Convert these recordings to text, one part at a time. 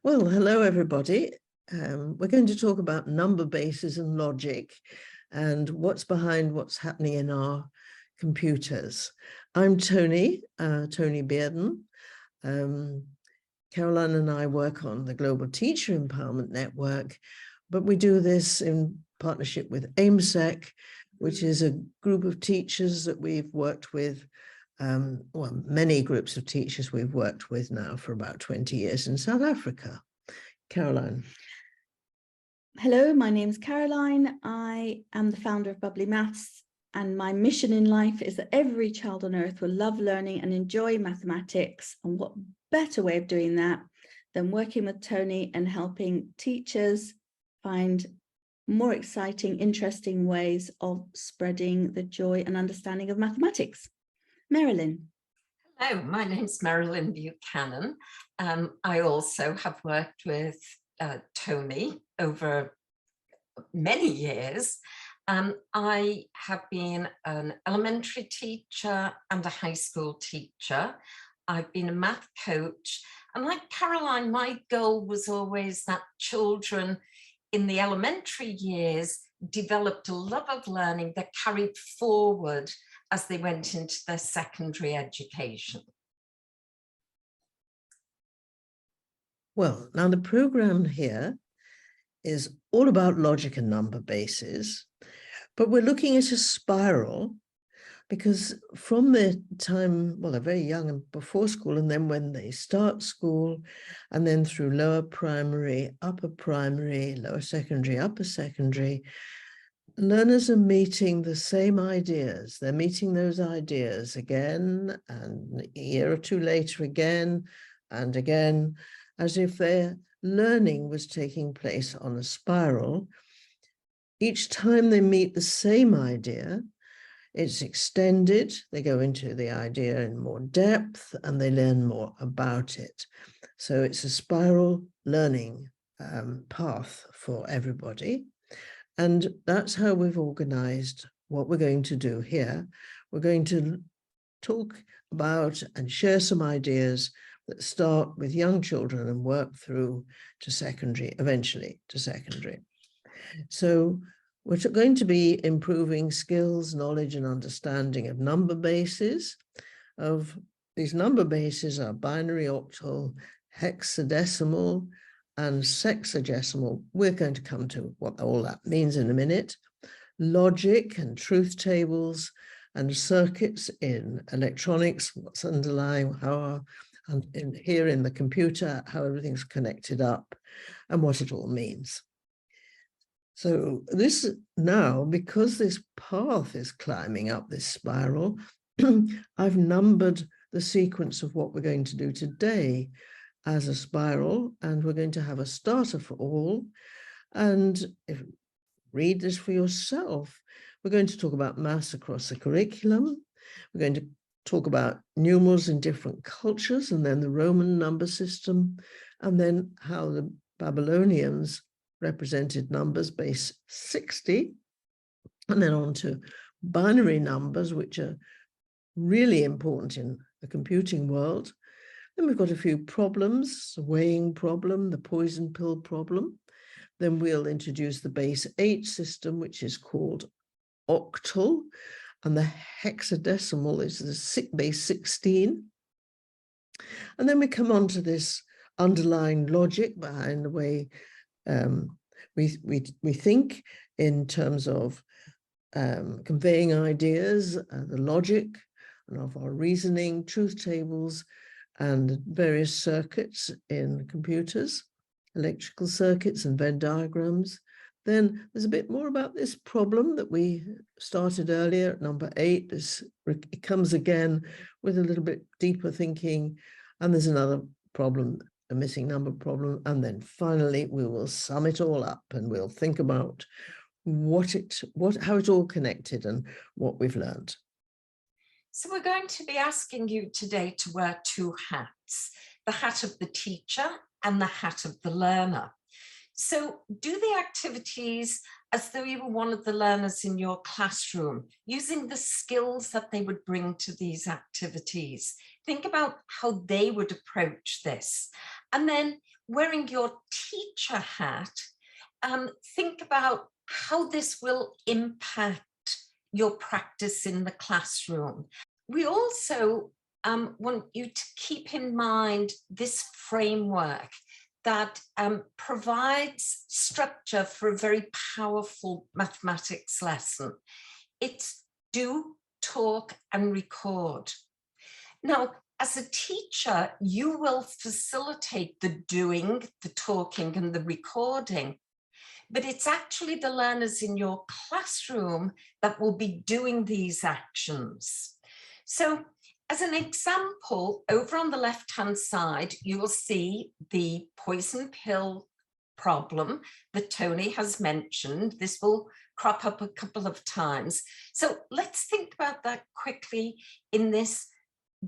Well, hello, everybody. We're going to talk about number bases and logic and what's behind what's happening in our computers. I'm Tony Bearden. Caroline and I work on the Global Teacher Empowerment Network, but we do this in partnership with AIMSEC, which is a group of teachers that we've worked with, well, many groups of teachers we've worked with now for about 20 years in South Africa. Caroline. Hello, my name is Caroline. I am the founder of Bubbly Maths, and my mission in life is that every child on earth will love learning and enjoy mathematics. And what better way of doing that than working with Tony and helping teachers find more exciting, interesting ways of spreading the joy and understanding of mathematics. Marilyn. Hello, my name's Marilyn Buchanan. I also have worked with Tony over many years. I have been an elementary teacher and a high school teacher. I've been a math coach, and like Caroline, my goal was always that children in the elementary years developed a love of learning that carried forward as they went into their secondary education. Well, now the program here is all about logic and number bases, but we're looking at a spiral because from the time, well, they're very young and before school, and then when they start school, and then through lower primary, lower secondary, upper secondary, learners are meeting the same ideas. They're meeting those ideas again, and a year or two later again, and again, as if their learning was taking place on a spiral. Each time they meet the same idea, it's extended, they go into the idea in more depth, and they learn more about it. So it's a spiral learning path for everybody. And that's how we've organized what we're going to do here. We're going to talk about and share some ideas that start with young children and work through to secondary, eventually to secondary. So we're going to be improving skills, knowledge, and understanding of number bases. Of these number bases are binary, octal, hexadecimal, and sexagesimal. We're going to come to what all that means in a minute. Logic and truth tables and circuits in electronics, what's underlying, how and here in the computer, how everything's connected up and what it all means. So this now, because this path is climbing up this spiral, I've numbered the sequence of what we're going to do today as a spiral, and we're going to have a starter for all. And if read this for yourself, we're going to talk about maths across the curriculum. We're going to talk about numerals in different cultures, and then the Roman number system, and then how the Babylonians represented numbers base 60, and then on to binary numbers, which are really important in the computing world. Then we've got a few problems, the weighing problem, the poison pill problem. Then we'll introduce the base 8 system, which is called octal, and the hexadecimal is the base 16. And then we come on to this underlying logic behind the way we think in terms of conveying ideas, the logic, and of our reasoning, truth tables, and various circuits in computers, electrical circuits and Venn diagrams. Then there's a bit more about this problem that we started earlier at number 8. It comes again with a little bit deeper thinking, and there's another problem, a missing number problem, and then finally we will sum it all up and we'll think about how it's all connected and what we've learned. So we're going to be asking you today to wear two hats, the hat of the teacher and the hat of the learner. So do the activities as though you were one of the learners in your classroom, using the skills that they would bring to these activities. Think about how they would approach this. And then wearing your teacher hat, think about how this will impact your practice in the classroom. We also want you to keep in mind this framework that provides structure for a very powerful mathematics lesson. It's do, talk, and record. Now, as a teacher, you will facilitate the doing, the talking, and the recording, but it's actually the learners in your classroom that will be doing these actions. So, as an example, over on the left-hand side, you will see the poison pill problem that Tony has mentioned. This will crop up a couple of times. So let's think about that quickly in this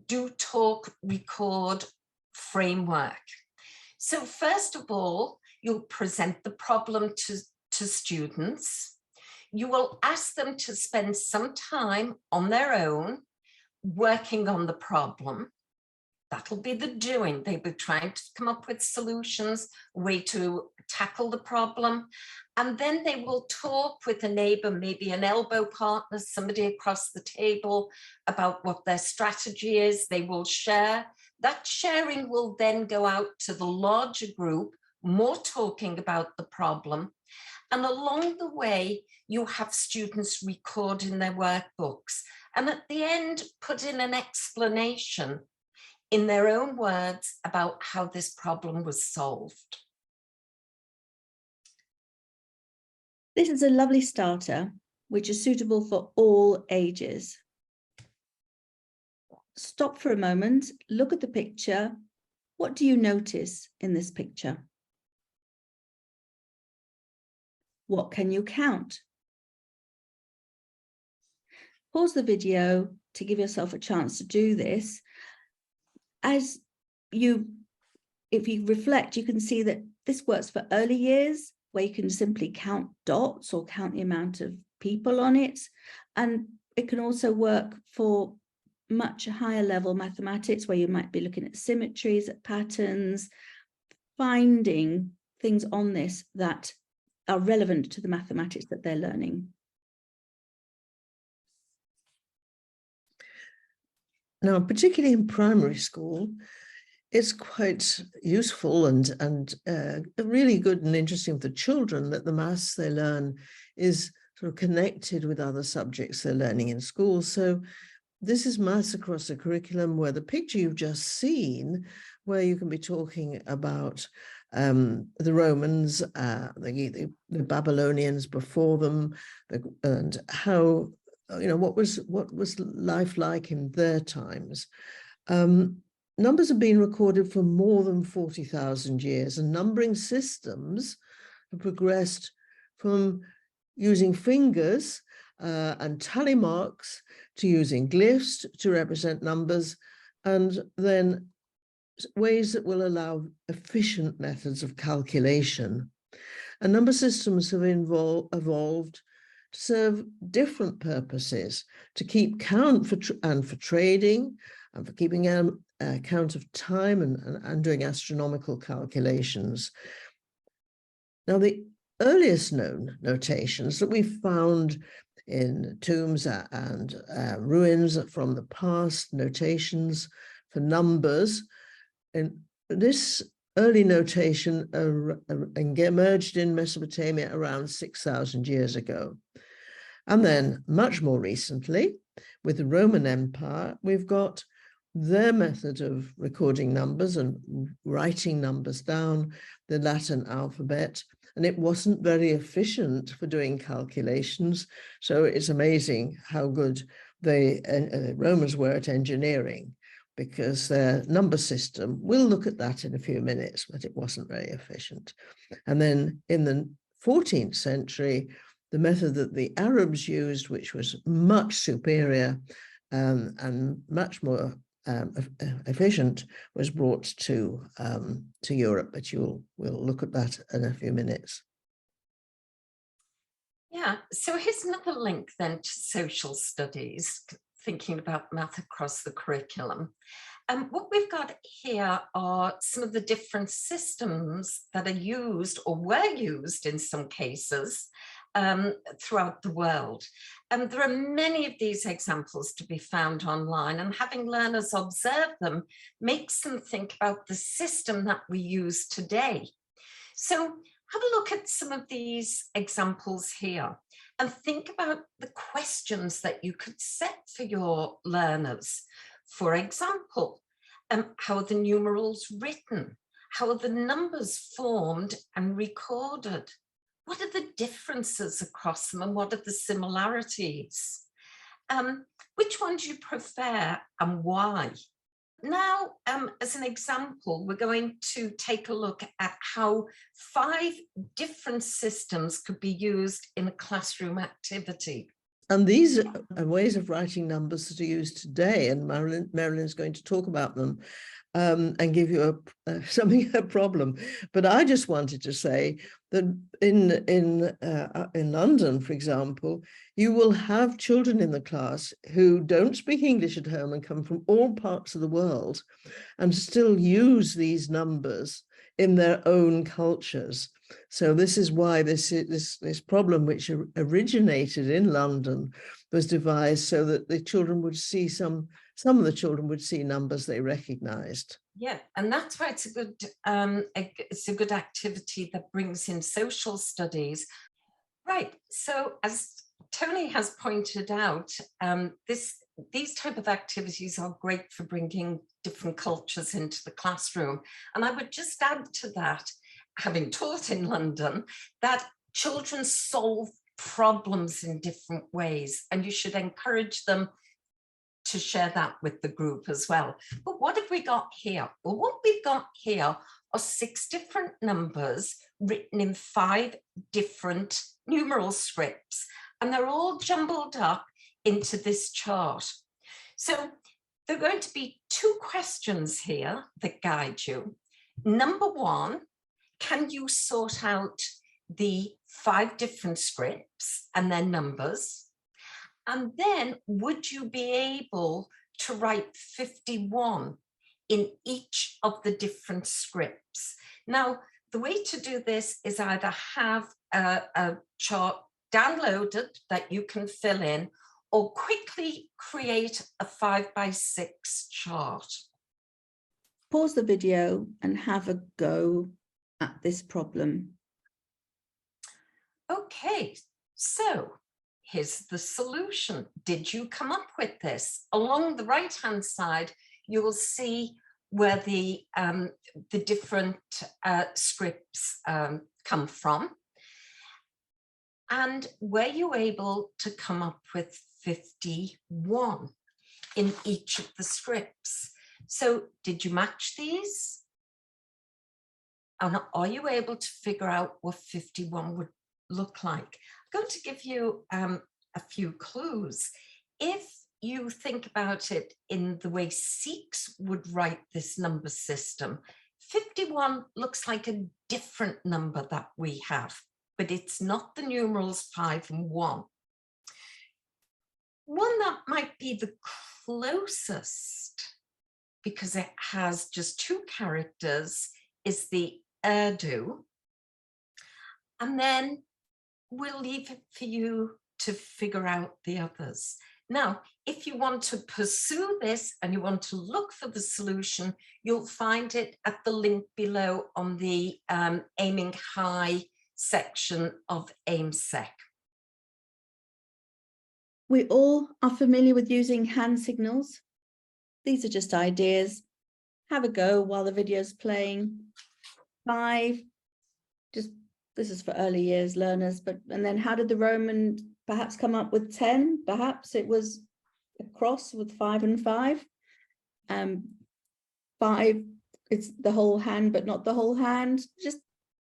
do, talk, record framework. So first of all, you'll present the problem to students. You will ask them to spend some time on their own working on the problem. That'll be the doing. They'll be trying to come up with solutions, a way to tackle the problem. And then they will talk with a neighbor, maybe an elbow partner, somebody across the table, about what their strategy is. They will share. That sharing will then go out to the larger group, more talking about the problem. And along the way, you have students record in their workbooks. And at the end, put in an explanation in their own words about how this problem was solved. This is a lovely starter, which is suitable for all ages. Stop for a moment, look at the picture. What do you notice in this picture? What can you count? Pause the video to give yourself a chance to do this. If you reflect, you can see that this works for early years, where you can simply count dots or count the amount of people on it. And it can also work for much higher level mathematics, where you might be looking at symmetries, at patterns, finding things on this that are relevant to the mathematics that they're learning. Now, particularly in primary school, it's quite useful and really good and interesting for the children that the maths they learn is sort of connected with other subjects they're learning in school. So this is maths across the curriculum, where the picture you've just seen, where you can be talking about the Romans, the Babylonians before them, and how, what was life like in their times. Numbers have been recorded for more than 40,000 years, and numbering systems have progressed from using fingers and tally marks to using glyphs to represent numbers, and then ways that will allow efficient methods of calculation. And number systems have evolved to serve different purposes, to keep count for trading, and for keeping count of time and doing astronomical calculations. Now, the earliest known notations that we found in tombs and ruins from the past, notations for numbers, and this early notation emerged in Mesopotamia around 6,000 years ago. And then much more recently, with the Roman Empire, we've got their method of recording numbers and writing numbers down, the Latin alphabet, and it wasn't very efficient for doing calculations. So it's amazing how good the Romans were at engineering, because their number system, we'll look at that in a few minutes, but it wasn't very efficient. And then in the 14th century, the method that the Arabs used, which was much superior and much more efficient was brought to Europe, but we'll look at that in a few minutes. Yeah, so here's another link then to social studies, thinking about math across the curriculum. What we've got here are some of the different systems that are used or were used in some cases throughout the world. And there are many of these examples to be found online, and having learners observe them makes them think about the system that we use today. So have a look at some of these examples here and think about the questions that you could set for your learners. For example, how are the numerals written? How are the numbers formed and recorded? What are the differences across them and what are the similarities? Which one do you prefer and why? Now, as an example, we're going to take a look at how 5 different systems could be used in a classroom activity. And these are ways of writing numbers that are used today, and Marilyn's going to talk about them and give you a problem. But I just wanted to say that in London, for example, you will have children in the class who don't speak English at home and come from all parts of the world and still use these numbers in their own cultures. So this is why this problem, which originated in London, was devised so that the children would see some of the children would see numbers they recognized. Yeah, and that's why it's a good activity that brings in social studies. Right, so as Tony has pointed out, these type of activities are great for bringing different cultures into the classroom. And I would just add to that, having taught in London, that children solve problems in different ways, and you should encourage them to share that with the group as well. But what have we got here? Well, what we've got here are 6 different numbers written in 5 different numeral scripts, and they're all jumbled up into this chart. So there are going to be 2 questions here that guide you. Number 1, can you sort out the 5 different scripts and their numbers? And then would you be able to write 51 in each of the different scripts? Now, the way to do this is either have a chart downloaded that you can fill in, or quickly create a 5x6 chart. Pause the video and have a go at this problem. Okay, so here's the solution. Did you come up with this? Along the right-hand side, you will see where the different scripts come from. And were you able to come up with 51 in each of the scripts? So did you match these? And are you able to figure out what 51 would look like? I'm going to give you a few clues. If you think about it in the way Sikhs would write this number system, 51 looks like a different number that we have, but it's not the numerals 5 and 1. One that might be the closest, because it has just 2 characters, is the Urdu. And then we'll leave it for you to figure out the others. Now, if you want to pursue this and you want to look for the solution, you'll find it at the link below on the Aiming High section of AIMSEC. We all are familiar with using hand signals. These are just ideas. Have a go while the video's playing. 5, this is for early years learners, and then how did the Roman perhaps come up with 10? Perhaps it was a cross with 5 and 5. 5, it's the whole hand, but not the whole hand. Just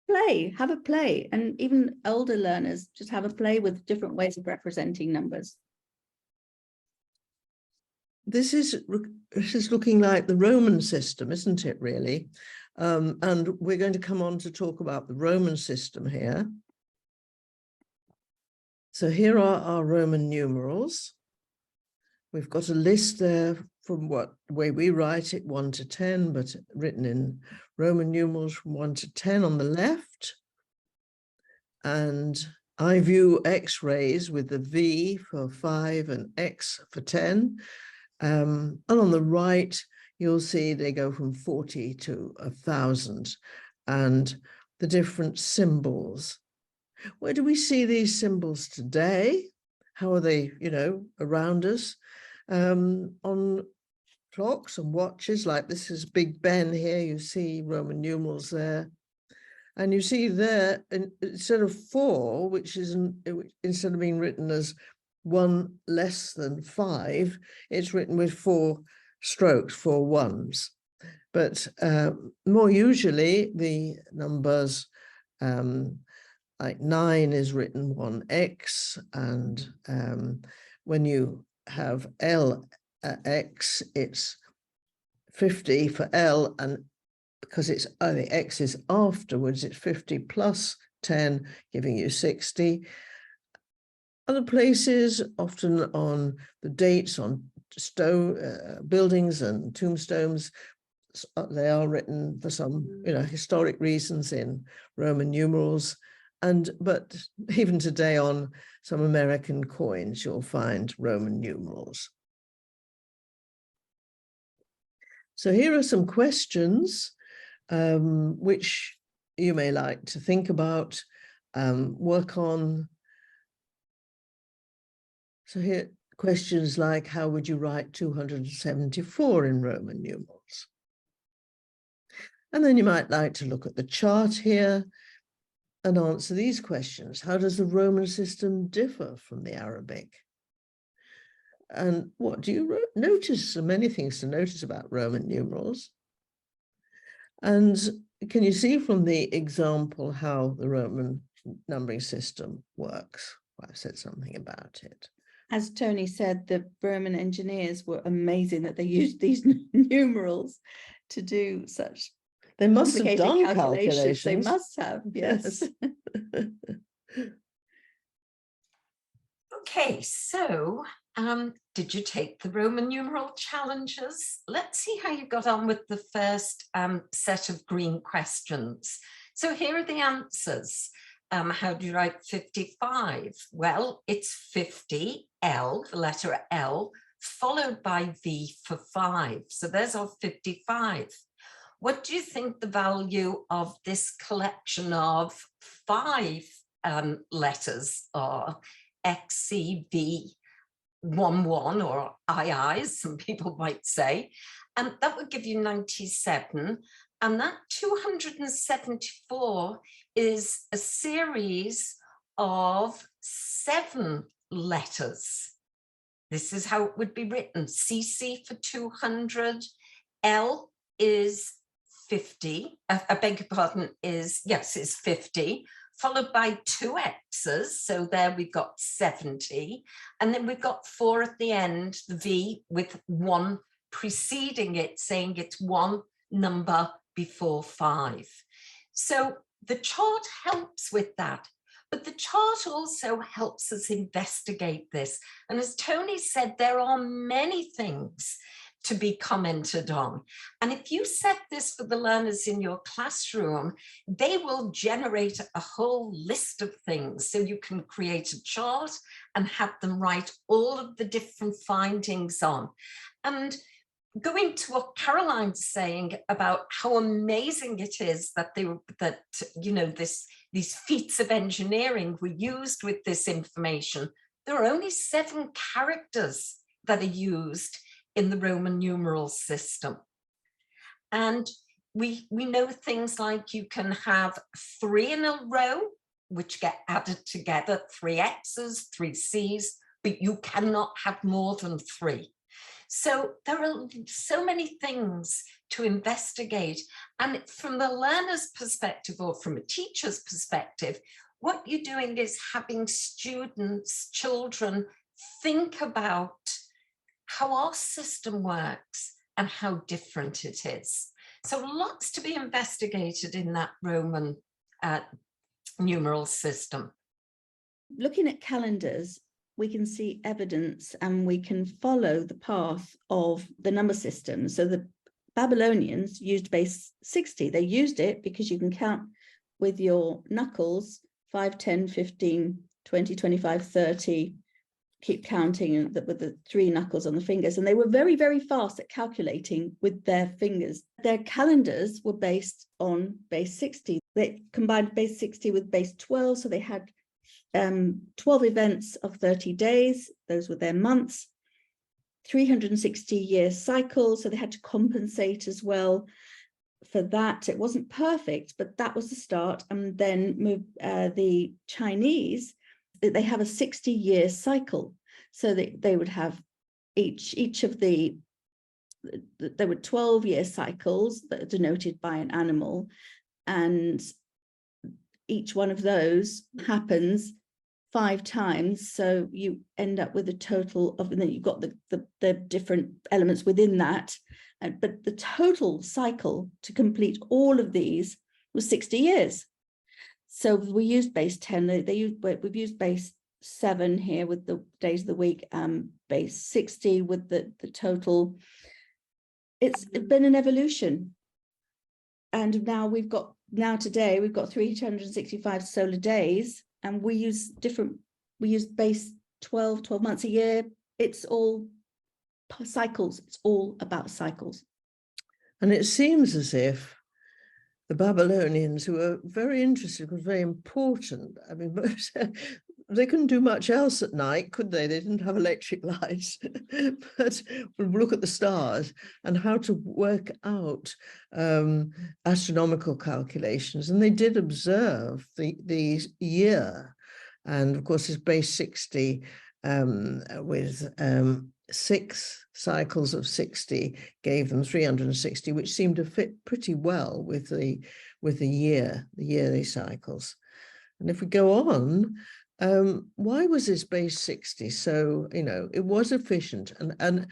play, have a play. And even older learners, just have a play with different ways of representing numbers. this is looking like the Roman system, isn't it, really? And we're going to come on to talk about the Roman system here. So here are our Roman numerals. We've got a list there from what the way we write it, 1 to 10, but written in Roman numerals from 1 to 10 on the left. And I view X-rays with the V for 5 and X for 10. And on the right, you'll see they go from 40 to 1,000 and the different symbols. Where do we see these symbols today? How are they, around us? On clocks and watches, like this is Big Ben here, you see Roman numerals there. And you see there, instead of 4, which is instead of being written as 1 less than 5, it's written with 4 strokes, 4 ones. But more usually the numbers, like 9 is written 1x, and when you have LX, it's 50 for L, and because it's the X is afterwards, it's 50 plus 10, giving you 60. Other places, often on the dates on buildings and tombstones, they are written for some, historic reasons in Roman numerals. But even today on some American coins, you'll find Roman numerals. So here are some questions which you may like to think about, work on. So here, questions like, how would you write 274 in Roman numerals? And then you might like to look at the chart here and answer these questions. How does the Roman system differ from the Arabic? And what do you notice? There are many things to notice about Roman numerals. And can you see from the example how the Roman numbering system works? I've said something about it. As Tony said, the Roman engineers were amazing that they used these numerals to do such They must have done calculations. They must have, yes. Okay, so did you take the Roman numeral challenges? Let's see how you got on with the first set of green questions. So here are the answers. How do you write 55? Well, it's 50, L, the letter L, followed by V for 5. So there's our 55. What do you think the value of this collection of 5 letters are? XCV11 or II, some people might say, and that would give you 97. And that 274 is a series of 7 letters. This is how it would be written. CC for 200, L is 50, I beg your pardon, is 50, followed by 2 X's. So there we've got 70. And then we've got 4 at the end, the V with 1 preceding it, saying it's 1 number before 5. So the chart helps with that. But the chart also helps us investigate this. And as Tony said, there are many things to be commented on. And if you set this for the learners in your classroom, they will generate a whole list of things. So you can create a chart and have them write all of the different findings on. And going to what Caroline's saying about how amazing it is that these feats of engineering were used with this information. There are only 7 characters that are used in the Roman numeral system. And we know things like you can have 3 in a row, which get added together, 3 X's, 3 C's, but you cannot have more than 3. So there are so many things to investigate. And from the learner's perspective or from a teacher's perspective, what you're doing is having students, children, think about how our system works and how different it is. So lots to be investigated in that Roman numeral system. Looking at calendars, we can see evidence and we can follow the path of the number system. So the Babylonians used base 60. They used it because you can count with your knuckles, 5, 10, 15, 20, 25, 30, keep counting with the 3 knuckles on the fingers. And they were very, very fast at calculating with their fingers. Their calendars were based on base 60. They combined base 60 with base 12. So they had 12 events of 30 days. Those were their months. 360-year cycles. So they had to compensate as well for that. It wasn't perfect, but that was the start. And then the Chinese, they have a 60-year cycle. So they would have each of there were 12-year cycles that are denoted by an animal. And each one of those happens 5 times. So you end up with a total of, and then you've got the different elements within that. But the total cycle to complete all of these was 60 years. So we used base 10. We've used base 7 here with the days of the week, base 60 with the total. It's been an evolution. And now today we've got 365 solar days, and we use base 12 months a year. It's all cycles. It's all about cycles. And it seems as if the Babylonians, who were very interested, was very important. I mean, they couldn't do much else at night, could they? They didn't have electric lights. But look at the stars and how to work out astronomical calculations. And they did observe the year. And of course, it's base 60 with 6 cycles of 60 gave them 360, which seemed to fit pretty well with the yearly cycles. And if we go on, why was this base 60? So, it was efficient. And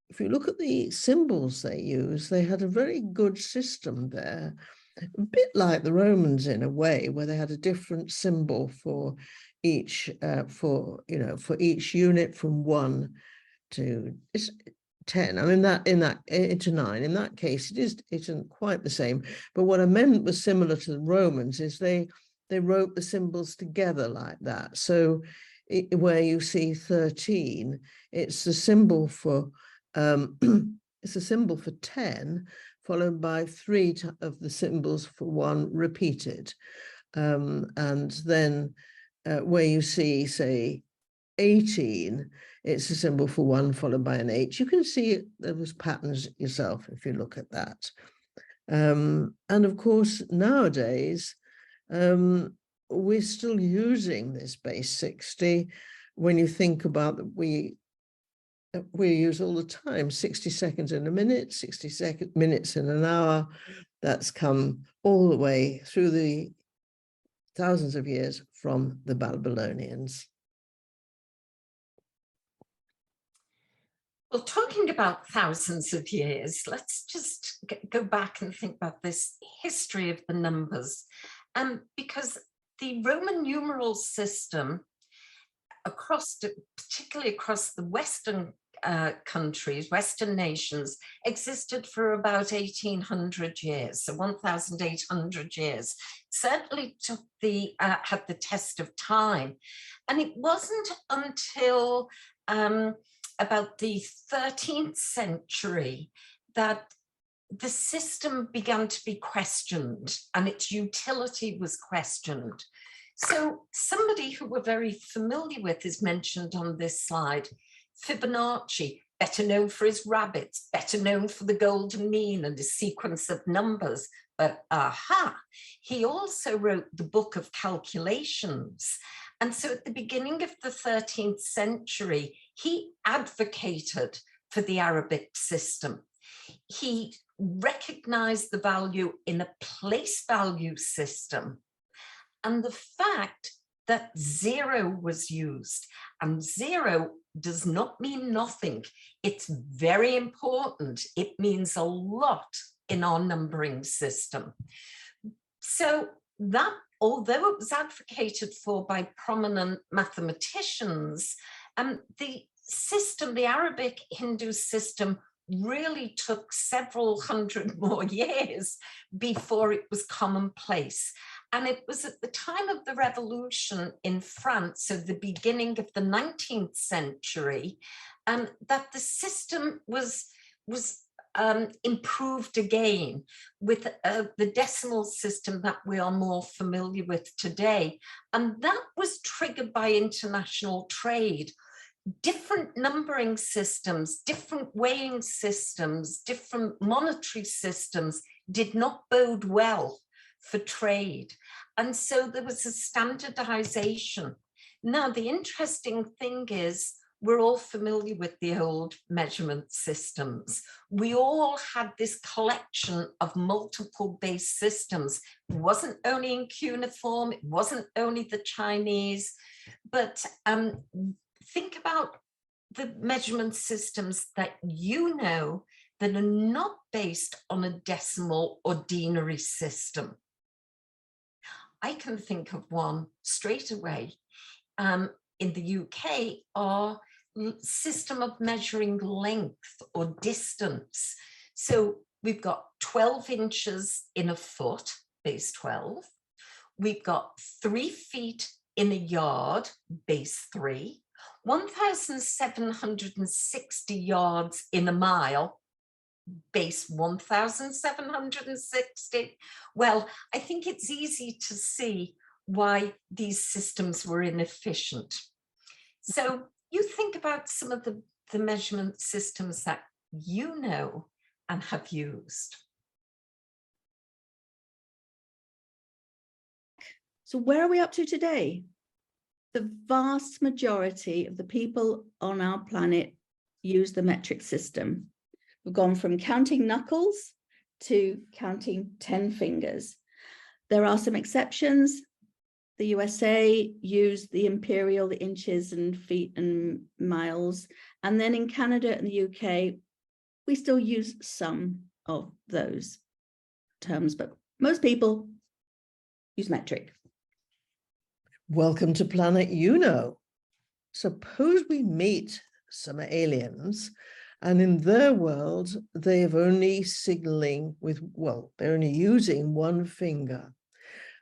if you look at the symbols they used, they had a very good system there, a bit like the Romans in a way, where they had a different symbol for each for each unit from 1 to 10. I mean, to 9. In that case, it isn't quite the same. But what I meant was similar to the Romans is they wrote the symbols together like that. So where you see 13, it's a symbol for it's a symbol for 10, followed by 3 of the symbols for 1 repeated. And then where you see, say, 18, it's a symbol for 1 followed by an H. You can see those patterns yourself if you look at that. And of course, nowadays, we're still using this base 60. When you think about that, we use all the time 60 seconds in a minute, 60 minutes in an hour. That's come all the way through the thousands of years from the Babylonians. Well, talking about thousands of years, let's just go back and think about this history of the numbers. Because the Roman numeral system, particularly across the Western countries, Western nations, existed for about 1800 years, so 1,800 years. Certainly had the test of time. And it wasn't until about the 13th century that the system began to be questioned and its utility was questioned. So somebody who we're very familiar with is mentioned on this slide, Fibonacci, better known for his rabbits, better known for the golden mean and his sequence of numbers. But he also wrote the Book of Calculations. And so at the beginning of the 13th century, he advocated for the Arabic system. He recognized the value in a place value system and the fact that 0 was used. And 0 does not mean nothing. It's very important. It means a lot in our numbering system. So that, although it was advocated for by prominent mathematicians, the system, the Arabic Hindu system, really took several hundred more years before it was commonplace. And it was at the time of the revolution in France, so the beginning of the 19th century, that the system was improved again with the decimal system that we are more familiar with today. And that was triggered by international trade. Different numbering systems, different weighing systems, different monetary systems did not bode well for trade. And so there was a standardization. Now, the interesting thing is, we're all familiar with the old measurement systems. We all had this collection of multiple base systems. It wasn't only in cuneiform, it wasn't only the Chinese, but think about the measurement systems that you know that are not based on a decimal or denary system. I can think of one straight away. In the UK, our system of measuring length or distance. So we've got 12 inches in a foot, base 12. We've got 3 feet in a yard, base 3. 1,760 yards in a mile, base 1,760. Well, I think it's easy to see why these systems were inefficient. So you think about some of the measurement systems that you know and have used. So where are we up to today? The vast majority of the people on our planet use the metric system. We've gone from counting knuckles to counting 10 fingers. There are some exceptions. The USA used the imperial, the inches and feet and miles. And then in Canada and the UK, we still use some of those terms, but most people use metric. Welcome to Planet You Know. Suppose we meet some aliens, and in their world, they have only signaling with, well, they're only using one finger.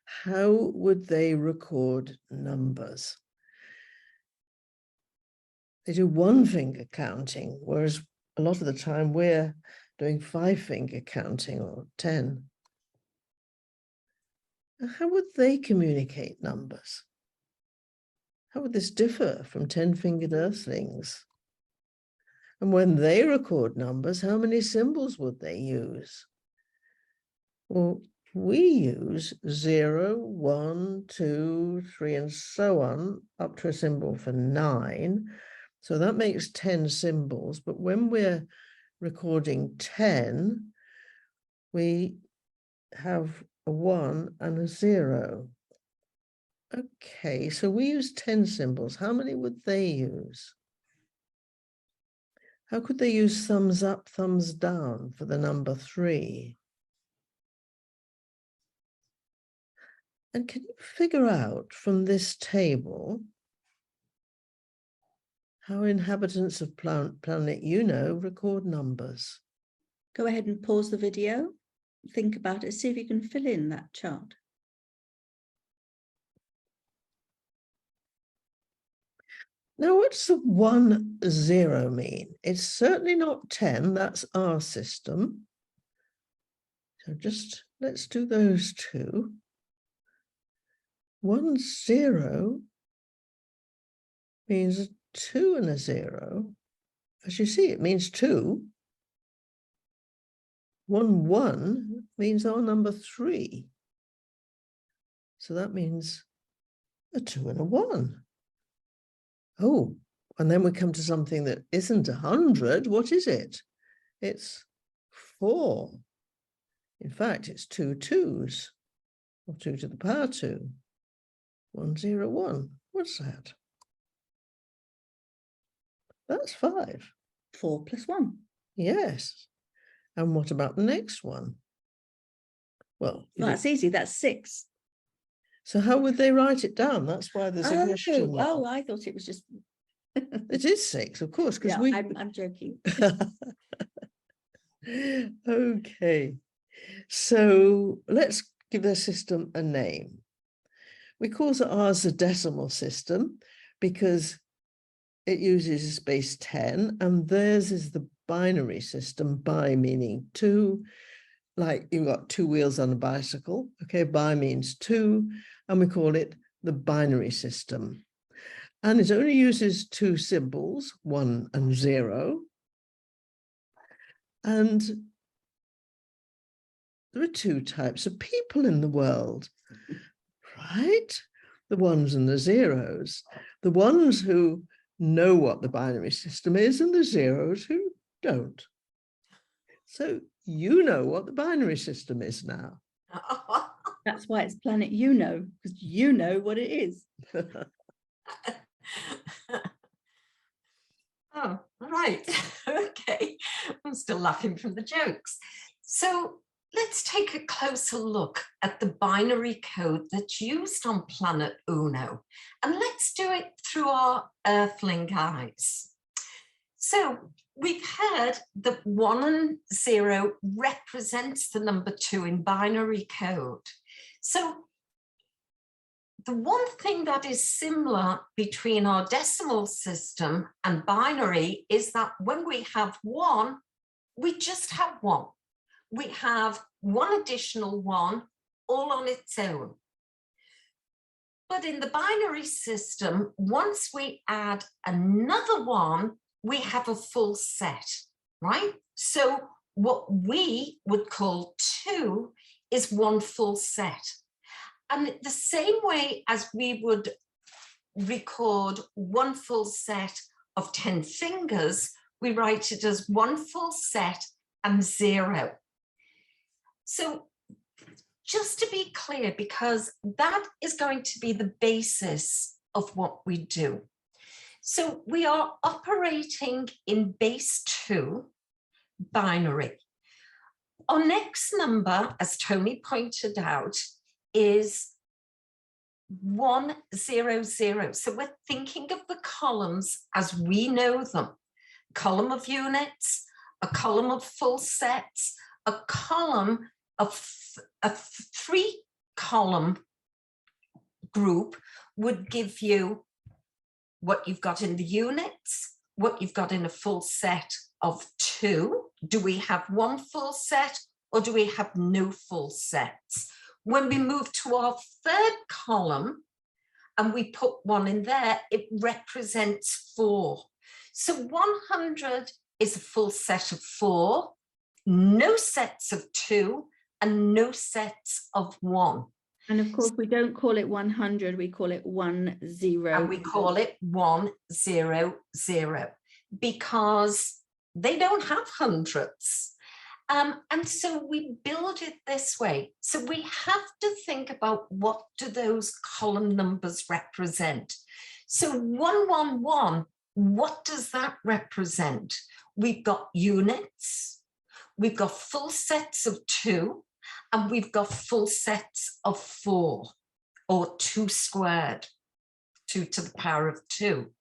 How would they record numbers? They do one finger counting, whereas a lot of the time we're doing 5 finger counting or 10. How would they communicate numbers? How would this differ from 10-fingered earthlings? And when they record numbers, how many symbols would they use? Well, we use 0, 1, 2, 3, and so on, up to a symbol for 9. So that makes 10 symbols. But when we're recording 10, we have a 1 and a 0. Okay, so we use 10 symbols. How many would they use? How could they use thumbs up, thumbs down for the number 3? And can you figure out from this table how inhabitants of Planet You Know record numbers? Go ahead and pause the video. Think about it. See if you can fill in that chart. Now, what's the 1, 0 mean? It's certainly not 10. That's our system. So just let's do those two. 1, 0 means a 2 and a 0. As you see, it means 2. 1, 1 means our number 3. So that means a 2 and a 1. Oh, and then we come to something that isn't 100. What is it? It's 4. In fact, it's 2 2s, or 2 to the power 2. 101. What's that? That's 5. 4 plus 1. Yes. And what about the next one? Well, Well, that's easy. That's 6. so how would they write it down? That's why there's a Oh, question mark. oh, I thought it was just. It is 6, of course, because Yeah, we. I'm joking. Okay, so let's give their system a name. We call ours the decimal system because it uses base 10, and theirs is the binary system, bi meaning 2, like you've got 2 wheels on a bicycle. Okay, bi means 2, and we call it the binary system. And it only uses 2 symbols, 1 and 0. And there are 2 types of people in the world, right? The ones and the zeros. The ones who know what the binary system is and the zeros who don't. So you know what the binary system is now. That's why it's planet you know, because you know what it is. Oh, right. Okay. I'm still laughing from the jokes. So let's take a closer look at the binary code that's used on planet Uno. And let's do it through our Earthling eyes. So we've heard that 1 and 0 represents the number 2 in binary code. So the one thing that is similar between our decimal system and binary is that when we have 1, we just have 1. We have 1 additional 1 all on its own. But in the binary system, once we add another 1, we have a full set, right? So what we would call 2 is 1 full set. And the same way as we would record 1 full set of 10 fingers, we write it as 1 full set and 0. So just to be clear, because that is going to be the basis of what we do. So we are operating in base 2 binary. Our next number, as Tony pointed out, is 100. So we're thinking of the columns as we know them. Column of units, a column of full sets, a column of a 3-column group would give you what you've got in the units, what you've got in a full set of 2. Do we have 1 full set or do we have no full sets? When we move to our 3rd column and we put 1 in there, it represents 4. So 100 is a full set of 4, no sets of 2, and no sets of 1. And of course, we don't call it 100, we call it 10. And we call it 100 because they don't have hundreds. And so we build it this way. So we have to think about what do those column numbers represent. So 111, what does that represent? We've got units, we've got full sets of 2, and we've got full sets of 4, or 2 squared, 2 to the power of 2.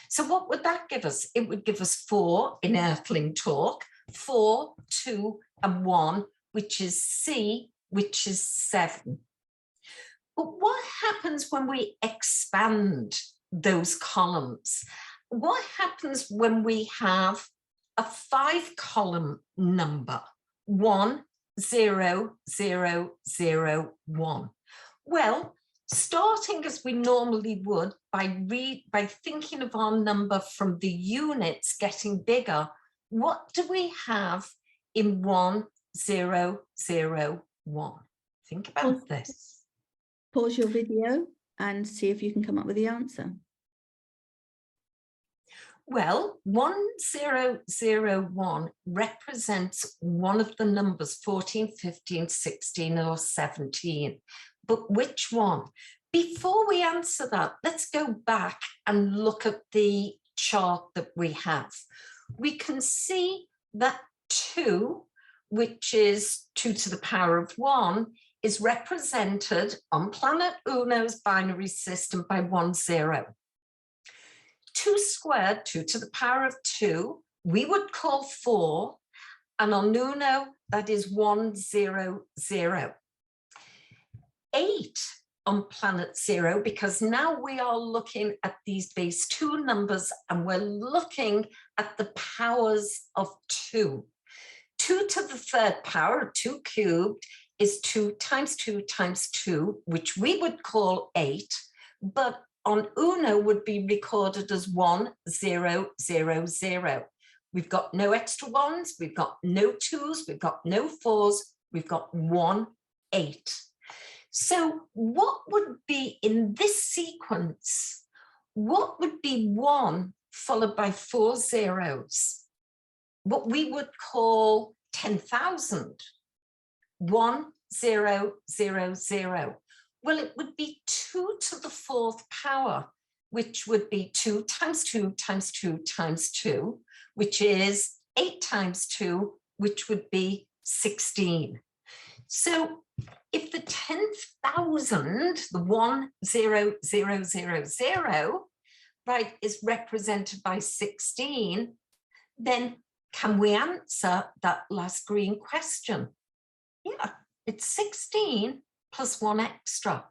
So what would that give us? It would give us 4 in Earthling talk, 4, 2, and 1, which is C, which is 7. But what happens when we expand those columns? What happens when we have a 5-column number, 1, 0, 0, 0, 1? Well, starting as we normally would by thinking of our number from the units getting bigger, what do we have in 1, 0, 0, 1? Think about this. Pause your video and see if you can come up with the answer. Well, 1001 represents one of the numbers 14, 15, 16, or 17. But which one? Before we answer that, let's go back and look at the chart that we have. We can see that 2, which is 2 to the power of 1, is represented on Planet Uno's binary system by 1, 0. 2 squared, 2 to the power of 2, we would call 4, and on Uno, that is 1, 0, 0. 8 on planet 0, because now we are looking at these base 2 numbers and we're looking at the powers of 2. 2 to the 3rd power, 2 cubed, is 2 times 2 times 2, which we would call 8, but on Uno would be recorded as 1, 0, 0, 0. We've got no extra 1s, we've got no 2s, we've got no 4s, we've got 1, 8. So what would be in this sequence? What would be 1 followed by 4 zeros? What we would call 10,000. 1, 0, 0, 0. Well, it would be 2 to the 4th power, which would be 2 times 2 times 2 times 2, which is 8 times 2, which would be 16. So if the 10,000, the 1, 0, 0, 0, 0, right, is represented by 16, then can we answer that last green question? Yeah, it's 16 plus 1 extra.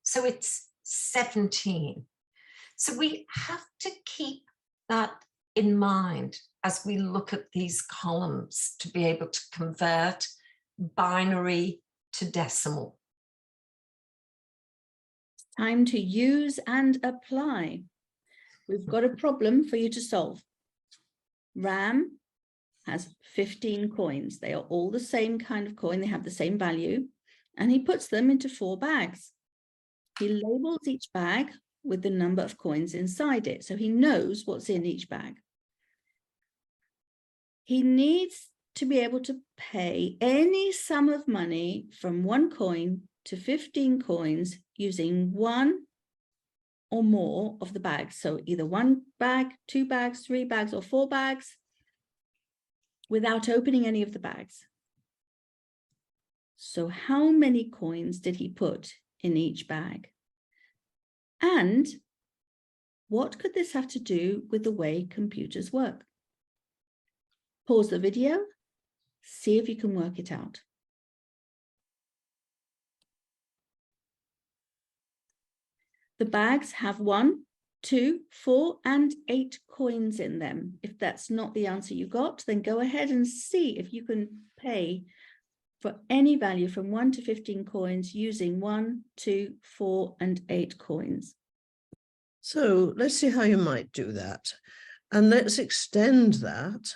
So it's 17. So we have to keep that in mind as we look at these columns to be able to convert binary to decimal. Time to use and apply. We've got a problem for you to solve. Ram has 15 coins. They are all the same kind of coin. They have the same value. And he puts them into 4 bags. He labels each bag with the number of coins inside it, so he knows what's in each bag. He needs to be able to pay any sum of money from 1 coin to 15 coins using 1 or more of the bags. So either 1 bag, 2 bags, 3 bags, or 4 bags, without opening any of the bags. So how many coins did he put in each bag? And what could this have to do with the way computers work? Pause the video, see if you can work it out. The bags have 1, 2, 4, and 8 coins in them. If that's not the answer you got, then go ahead and see if you can pay for any value from 1 to 15 coins using 1, 2, 4, and 8 coins. So let's see how you might do that. And let's extend that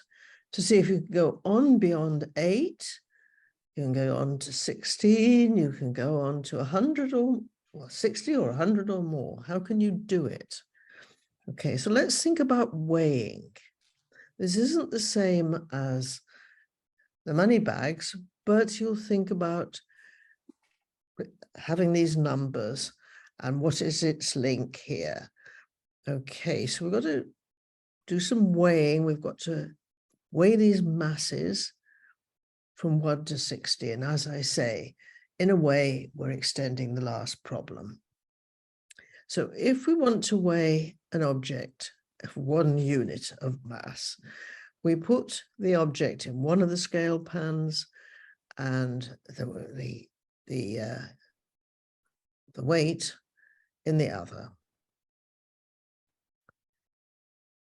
to see if you can go on beyond 8. You can go on to 16, you can go on to 100 or 60 or 100 or more. How can you do it? Okay, so let's think about weighing. This isn't the same as the money bags, but you'll think about having these numbers and what is its link here. Okay, so we've got to do some weighing. We've got to weigh these masses from 1 to 60. And as I say, in a way, we're extending the last problem. So if we want to weigh an object of 1 unit of mass, we put the object in one of the scale pans and the weight in the other.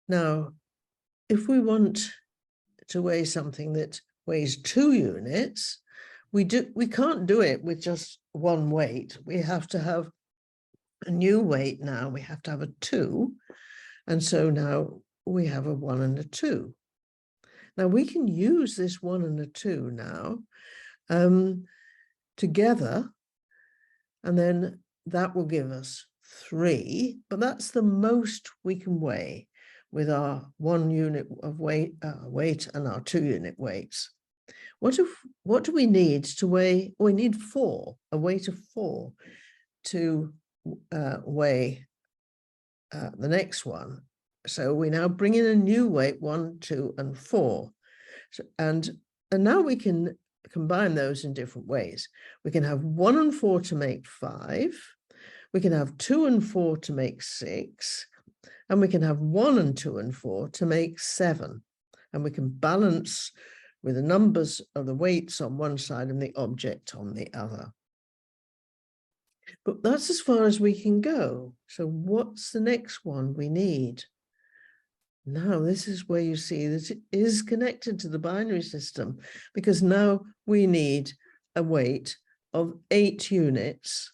Now, if we want to weigh something that weighs 2 units, we can't do it with just 1 weight. We have to have a new weight now. We have to have a 2. And so now we have a 1 and a 2. Now we can use this 1 and a 2 now together, and then that will give us 3, but that's the most we can weigh with our 1 unit of weight and our 2 unit weights. What do we need to weigh? We need 4, a weight of 4 to weigh the next one. So we now bring in a new weight, 1, 2, and 4. So, and now we can combine those in different ways. We can have 1 and 4 to make 5. We can have 2 and 4 to make 6. And we can have 1 and 2 and 4 to make 7. And we can balance with the numbers of the weights on one side and the object on the other. But that's as far as we can go. So what's the next one we need? Now, this is where you see that it is connected to the binary system, because now we need a weight of 8 units.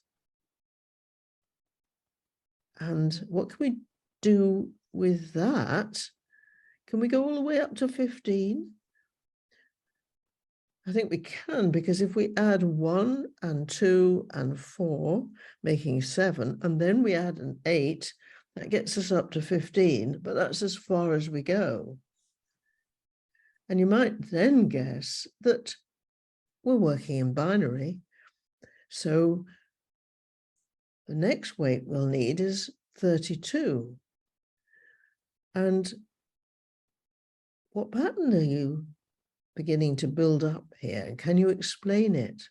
And what can we do with that? Can we go all the way up to 15? I think we can, because if we add 1 and 2 and 4, making 7, and then we add an 8, that gets us up to 15, but that's as far as we go. And you might then guess that we're working in binary. So the next weight we'll need is 32. And what pattern are you beginning to build up here? Can you explain it?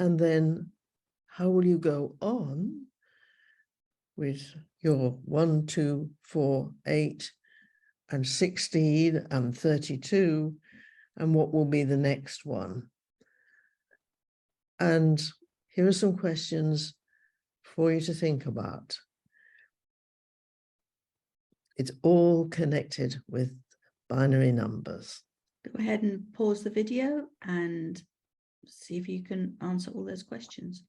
And then how will you go on with your 1, 2, 4, 8, and 16, and 32, and what will be the next one? And here are some questions for you to think about. It's all connected with binary numbers. Go ahead and pause the video and see if you can answer all those questions.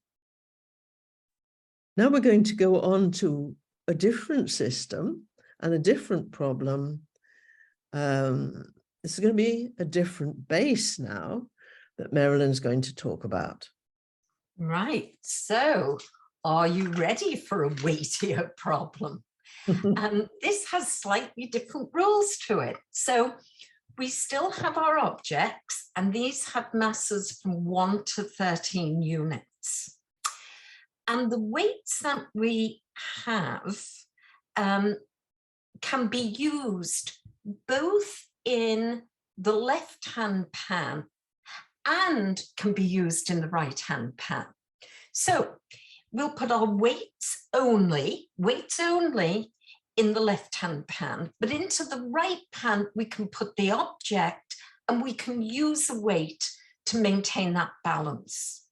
Now we're going to go on to a different system and a different problem. This is going to be a different base now that Marilyn's going to talk about. Right. So are you ready for a weightier problem? This has slightly different rules to it. So we still have our objects, and these have masses from 1 to 13 units. And the weights that we have can be used both in the left-hand pan and can be used in the right-hand pan. So we'll put our weights only in the left-hand pan, but into the right pan, we can put the object and we can use the weight to maintain that balance.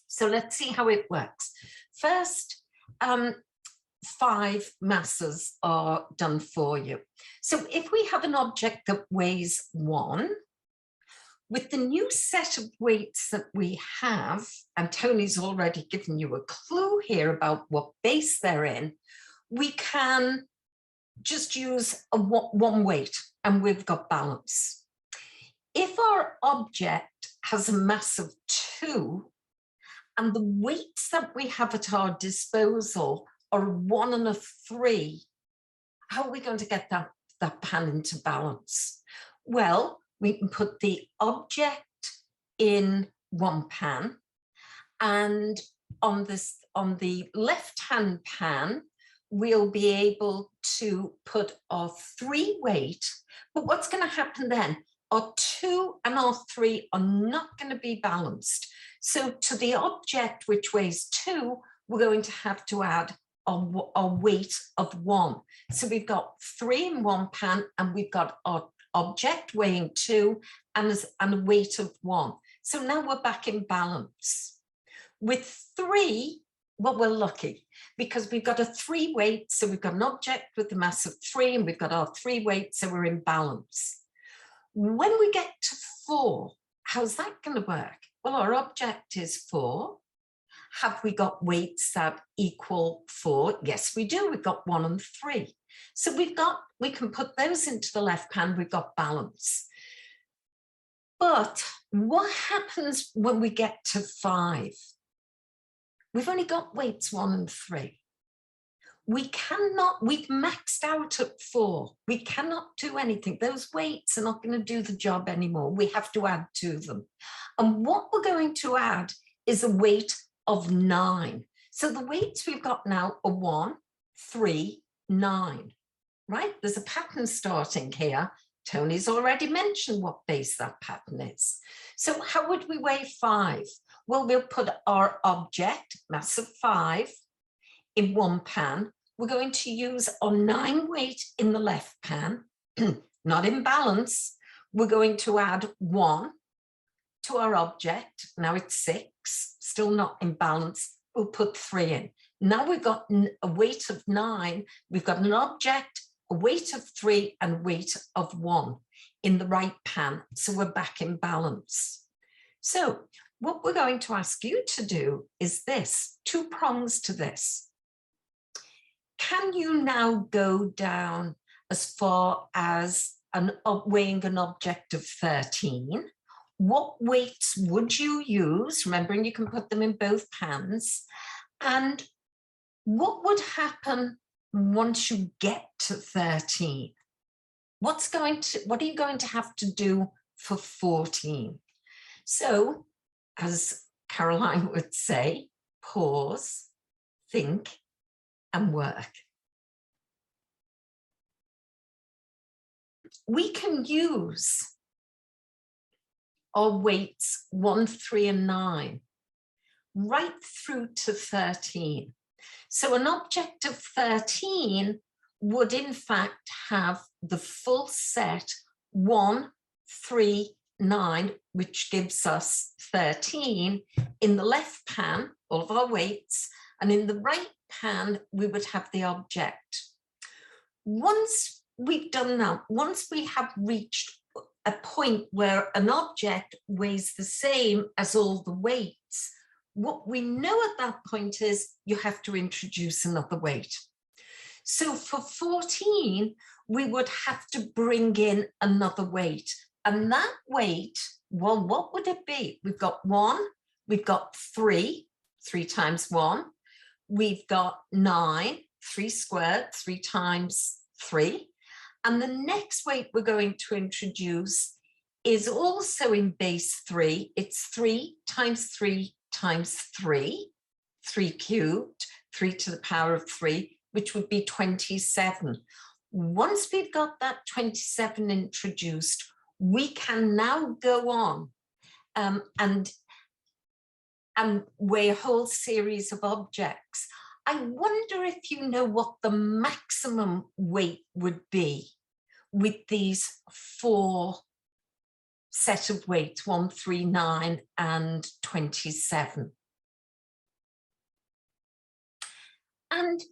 So let's see how it works. First, 5 masses are done for you. So if we have an object that weighs 1, with the new set of weights that we have, and Tony's already given you a clue here about what base they're in, we can just use one weight and we've got balance. If our object has a mass of 2 and the weights that we have at our disposal are 1 and a 3, how are we going to get that pan into balance? Well, we can put the object in one pan, and on the left-hand pan, we'll be able to put our 3 weight. But what's going to happen then? Our 2 and our 3 are not going to be balanced. So to the object which weighs 2, we're going to have to add our weight of 1. So we've got 3 in one pan, and we've got our object weighing 2 and a weight of 1. So now we're back in balance. With 3, well, we're lucky because we've got a 3 weight. So we've got an object with the mass of 3 and we've got our 3 weights. So we're in balance. When we get to 4, how's that going to work? Well, our object is 4. Have we got weights that equal 4? Yes, we do. We've got 1 and 3. So we can put those into the left pan. We've got balance. But what happens when we get to 5? We've only got weights 1 and 3. We've maxed out at 4. We cannot do anything. Those weights are not going to do the job anymore. We have to add to them. And what we're going to add is a weight of 9. So the weights we've got now are 1, 3, 9, right? There's a pattern starting here. Tony's already mentioned what base that pattern is. So how would we weigh 5? Well, we'll put our object, mass of 5, in one pan. We're going to use our 9 weight in the left pan, not in balance. We're going to add 1 to our object. Now it's 6, still not in balance. We'll put 3 in. Now we've got a weight of 9. We've got an object, a weight of 3 and weight of 1 in the right pan. So we're back in balance. So what we're going to ask you to do is this, 2 prongs to this. Can you now go down as far as weighing an object of 13? What weights would you use? Remembering you can put them in both pans. And what would happen once you get to 13? What are you going to have to do for 14? So, as Caroline would say, pause, think, and work. We can use our weights 1, 3, and 9 right through to 13. So an object of 13 would in fact have the full set 1, 3, 9, which gives us 13 in the left pan, all of our weights, and in the right pan, we would have the object. Once we've done that, once we have reached a point where an object weighs the same as all the weights, what we know at that point is you have to introduce another weight. So for 14, we would have to bring in another weight. And that weight, well, what would it be? We've got 1, we've got 3, 3 times 1. We've got 9, 3 squared, 3 times 3. And the next weight we're going to introduce is also in base 3. It's 3 times 3 times 3, 3 cubed, 3 to the power of 3, which would be 27. Once we've got that 27 introduced, we can now go on and weigh a whole series of objects. I wonder if you know what the maximum weight would be with these 4 set of weights, 1, 3, 9, and 27. And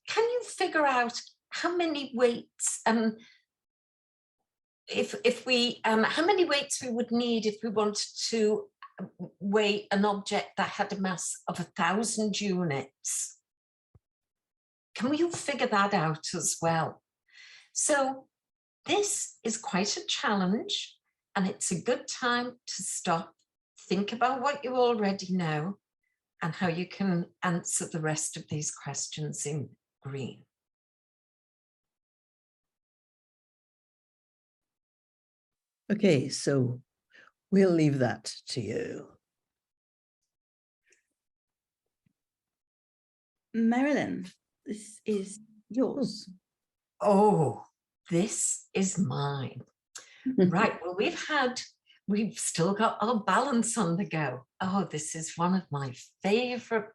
can you figure out how many weights, how many weights we would need if we wanted to weigh an object that had a mass of 1,000 units? Can you figure that out as well? So this is quite a challenge, and it's a good time to stop, think about what you already know, and how you can answer the rest of these questions in green. Okay, so we'll leave that to you. Marilyn, this is yours. Oh, this is mine. Right, well, we've still got our balance on the go. Oh, this is one of my favorite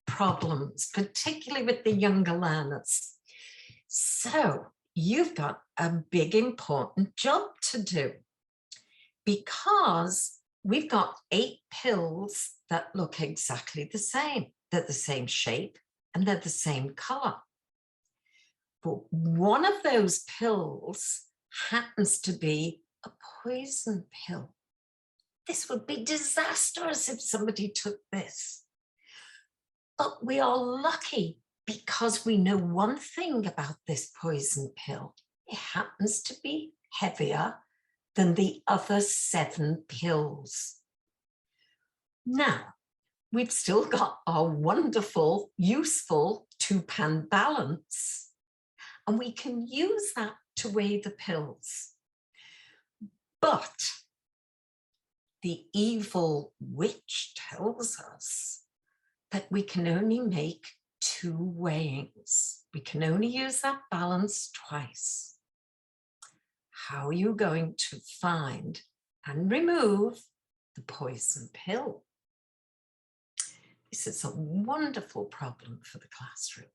problems, particularly with the younger learners. So you've got a big, important job to do, because we've got 8 pills that look exactly the same. They're the same shape and they're the same color. But one of those pills happens to be a poison pill. This would be disastrous if somebody took this. But we are lucky because we know one thing about this poison pill. It happens to be heavier than the other 7 pills. Now, we've still got our wonderful, useful 2-pan balance, and we can use that to weigh the pills. But the evil witch tells us that we can only make 2 weighings. We can only use that balance twice. How are you going to find and remove the poison pill? This is a wonderful problem for the classroom.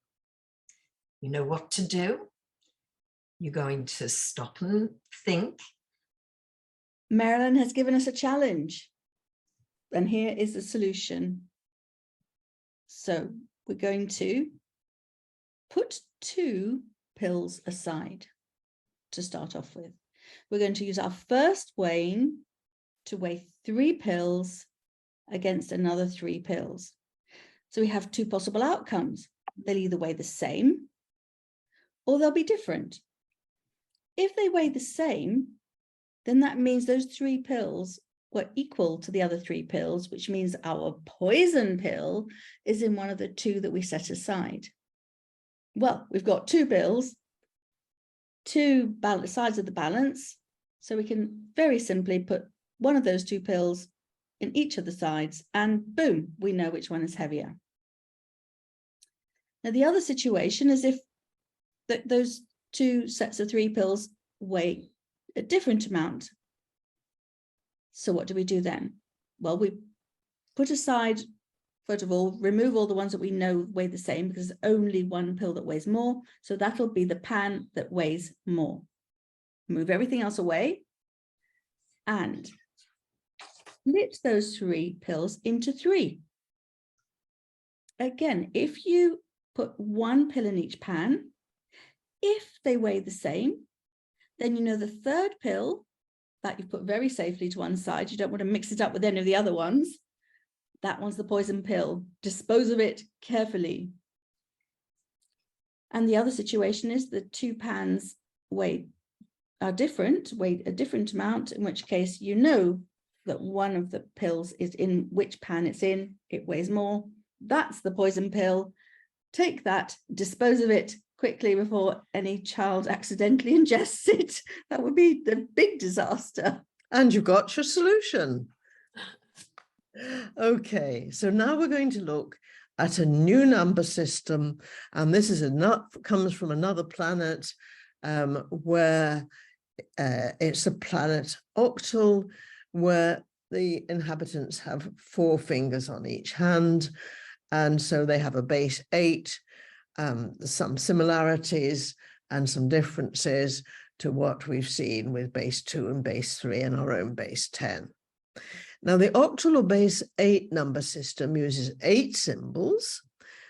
You know what to do? You're going to stop and think. Marilyn has given us a challenge, and here is the solution. So we're going to put 2 pills aside to start off with. We're going to use our first weighing to weigh 3 pills against another 3 pills. So we have 2 possible outcomes. They'll either weigh the same or they'll be different. If they weigh the same, then that means those 3 pills were equal to the other 3 pills, which means our poison pill is in one of the 2 that we set aside. Well, we've got 2 pills, 2 sides of the balance, so we can very simply put one of those 2 pills in each of the sides, and boom, we know which one is heavier. Now, the other situation is if those 2 sets of 3 pills weigh a different amount. So what do we do then? Well, we put aside, first of all, remove all the ones that we know weigh the same, because there's only one pill that weighs more. So that'll be the pan that weighs more. Move everything else away and split those 3 pills into 3. Again, if you put 1 pill in each pan, if they weigh the same, then you know the 3rd pill that you've put very safely to one side, you don't want to mix it up with any of the other ones, that one's the poison pill. Dispose of it carefully. And the other situation is the 2 pans weigh a different amount, in which case you know that one of the pills is in which pan it's in, it weighs more. That's the poison pill. Take that, dispose of it quickly before any child accidentally ingests it. That would be the big disaster. And you got your solution. Okay, so now we're going to look at a new number system, and this is comes from another planet where it's a planet octal, where the inhabitants have 4 fingers on each hand, and so they have a base 8. Some similarities and some differences to what we've seen with base 2 and base 3 and our own base 10. Now, the octal or base 8 number system uses 8 symbols,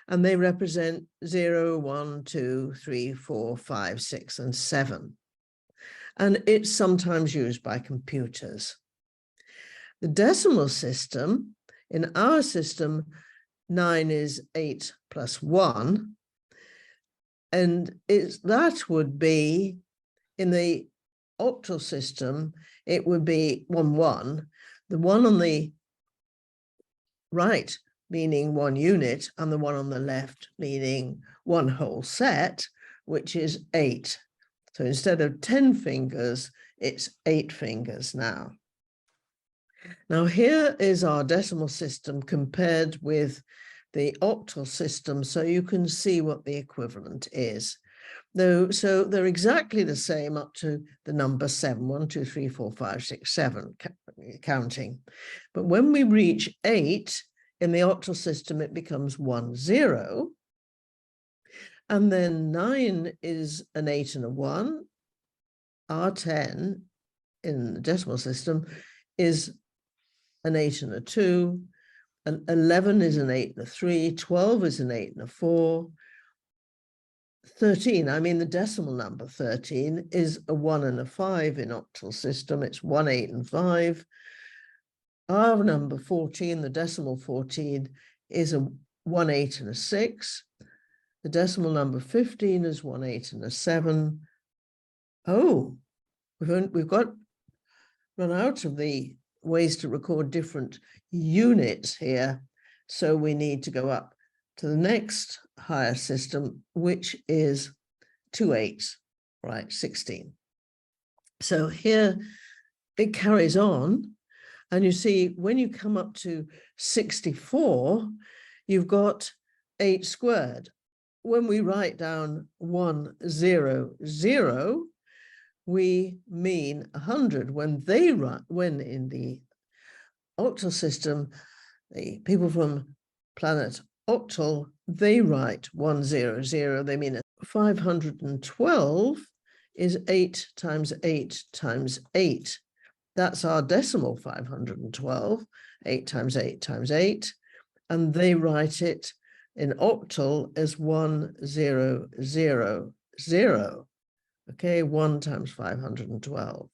and they represent 0, 1, 2, 3, 4, 5, 6, and 7. And it's sometimes used by computers. The decimal system, in our system, 9 is 8 plus 1. And that would be, in the octal system, it would be 1, 1. The one on the right meaning 1 unit, and the one on the left meaning 1 whole set, which is 8. So instead of 10 fingers, it's 8 fingers now. Now here is our decimal system compared with the octal system, so you can see what the equivalent is. So they're exactly the same up to the number 7, 1, 2, 3, 4, 5, 6, 7, counting. But when we reach 8, in the octal system, it becomes 1, 0. And then 9 is an 8 and a 1. R10 in the decimal system is an 8 and a 2. 11 is an 8 and a 3. 12 is an 8 and a 4. 13, I mean the decimal number 13, is a 1 and a 5 in octal system. It's 1, 8, and 5. Our number 14, the decimal 14, is a 1, 8, and a 6. The decimal number 15 is 1, 8, and a 7. Oh, we've got run out of the ways to record different units here. So we need to go up to the next higher system, which is 2 8s, right, 16. So here it carries on. And you see, when you come up to 64, you've got 8 squared. When we write down 100, we mean 100. When in the octal system, the people from planet Octal, they write 100. They mean 512 is 8 times 8 times 8. That's our decimal 512, 8 times 8 times 8. And they write it in octal as 1000. Okay, 1 times 512.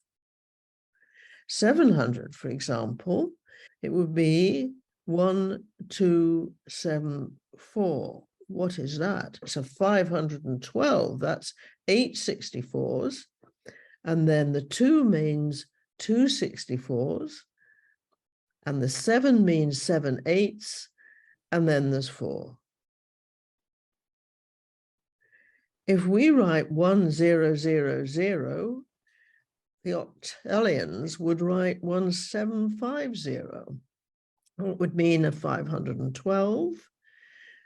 700, for example, it would be 1274. What is that? It's a 512. That's 8 64s. And then the 2 means 2 64s. And the 7 means 7 8s. And then there's 4. If we write 1000, the octillions would write 1750. It would mean a 512,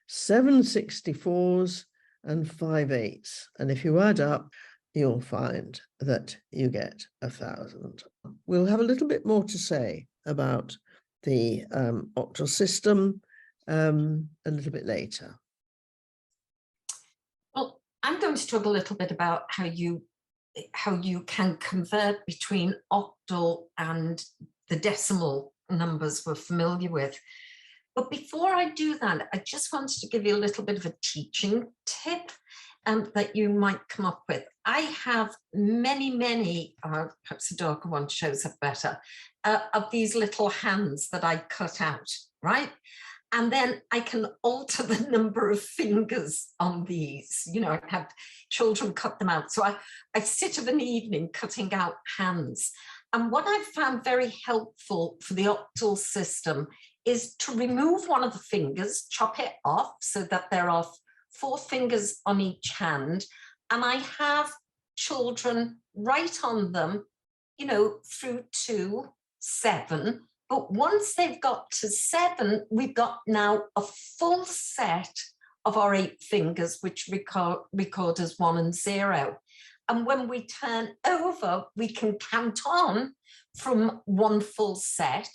7 64s, and 5 8s. And if you add up, you'll find that you get 1000. We'll have a little bit more to say about the octal system a little bit later. Well, I'm going to talk a little bit about how you can convert between octal and the decimal numbers we're familiar with. But before I do that, I just wanted to give you a little bit of a teaching tip that you might come up with. I have many, perhaps the darker one shows up better, of these little hands that I cut out, right? And then I can alter the number of fingers on these. You know, I have children cut them out. So I sit of an evening cutting out hands. And what I've found very helpful for the octal system is to remove one of the fingers, chop it off so that there are 4 fingers on each hand. And I have children write on them, you know, through to 7. But once they've got to 7, we've got now a full set of our 8 fingers, which record as 1 and 0. And when we turn over, we can count on from 1 full set,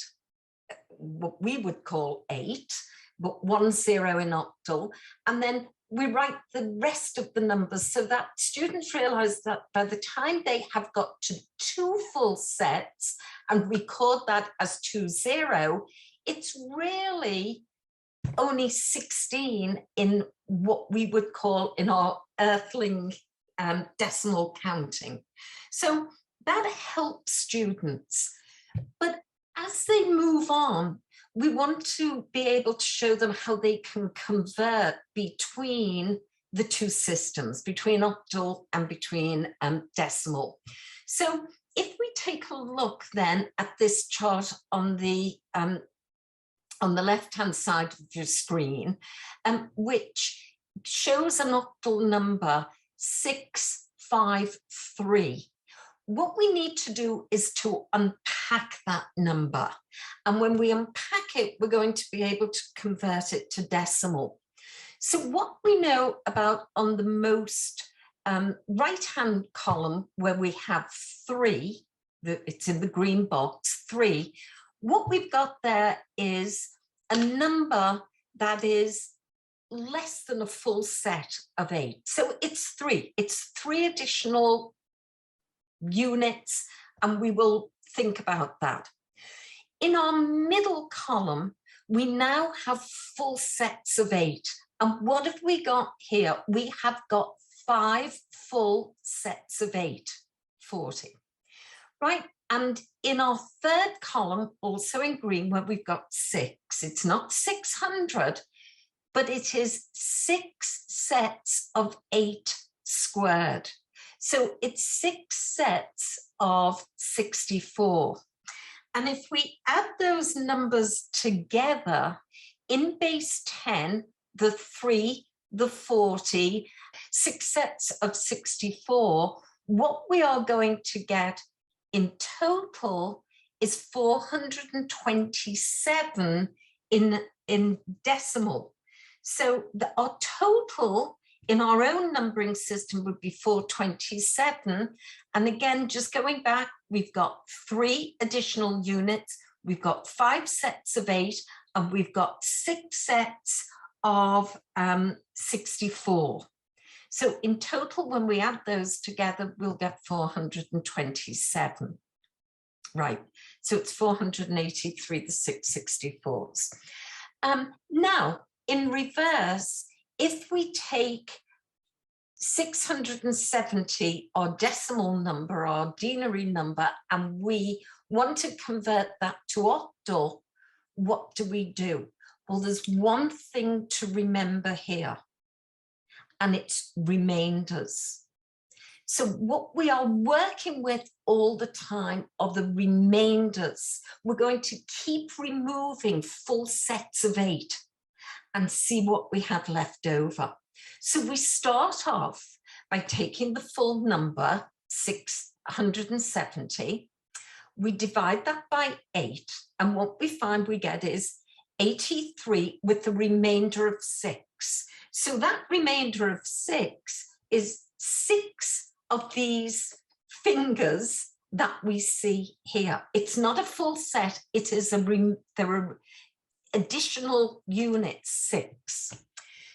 what we would call 8, but 1 0 in octal. And then we write the rest of the numbers so that students realize that by the time they have got to 2 full sets and record that as 2 0, it's really only 16 in what we would call in our earthling decimal counting. So that helps students. But as they move on, we want to be able to show them how they can convert between the 2 systems, between octal and between decimal. So if we take a look then at this chart on the left-hand side of your screen, which shows an octal number 653. What we need to do is to unpack that number. And when we unpack it, we're going to be able to convert it to decimal. So what we know about on the most right-hand column where we have 3, it's in the green box, 3, what we've got there is a number that is less than a full set of 8. So it's 3. It's 3 additional units, and we will think about that. In our middle column, we now have full sets of 8. And what have we got here? We have got 5 full sets of 8, 40, right? And in our third column, also in green, where we've got 6, it's not 600, but it is 6 sets of 8 squared. So it's 6 sets of 64. And if we add those numbers together, in base 10, the 3, the 40, 6 sets of 64, what we are going to get in total is 427 in decimal. So our total in our own numbering system would be 427. And again, just going back, we've got 3 additional units, we've got 5 sets of 8, and we've got 6 sets of 64. So in total, when we add those together, we'll get 427. Right, so it's 483, the 664s. Now, in reverse, if we take 670, our decimal number, our denary number, and we want to convert that to octal, what do? Well, there's one thing to remember here, and it's remainders. So what we are working with all the time are the remainders. We're going to keep removing full sets of 8 and see what we have left over. So we start off by taking the full number, 670. We divide that by 8, and what we find we get is 83 with the remainder of 6. So that remainder of 6 is 6 of these fingers that we see here. It's not a full set, it is there are additional units, 6.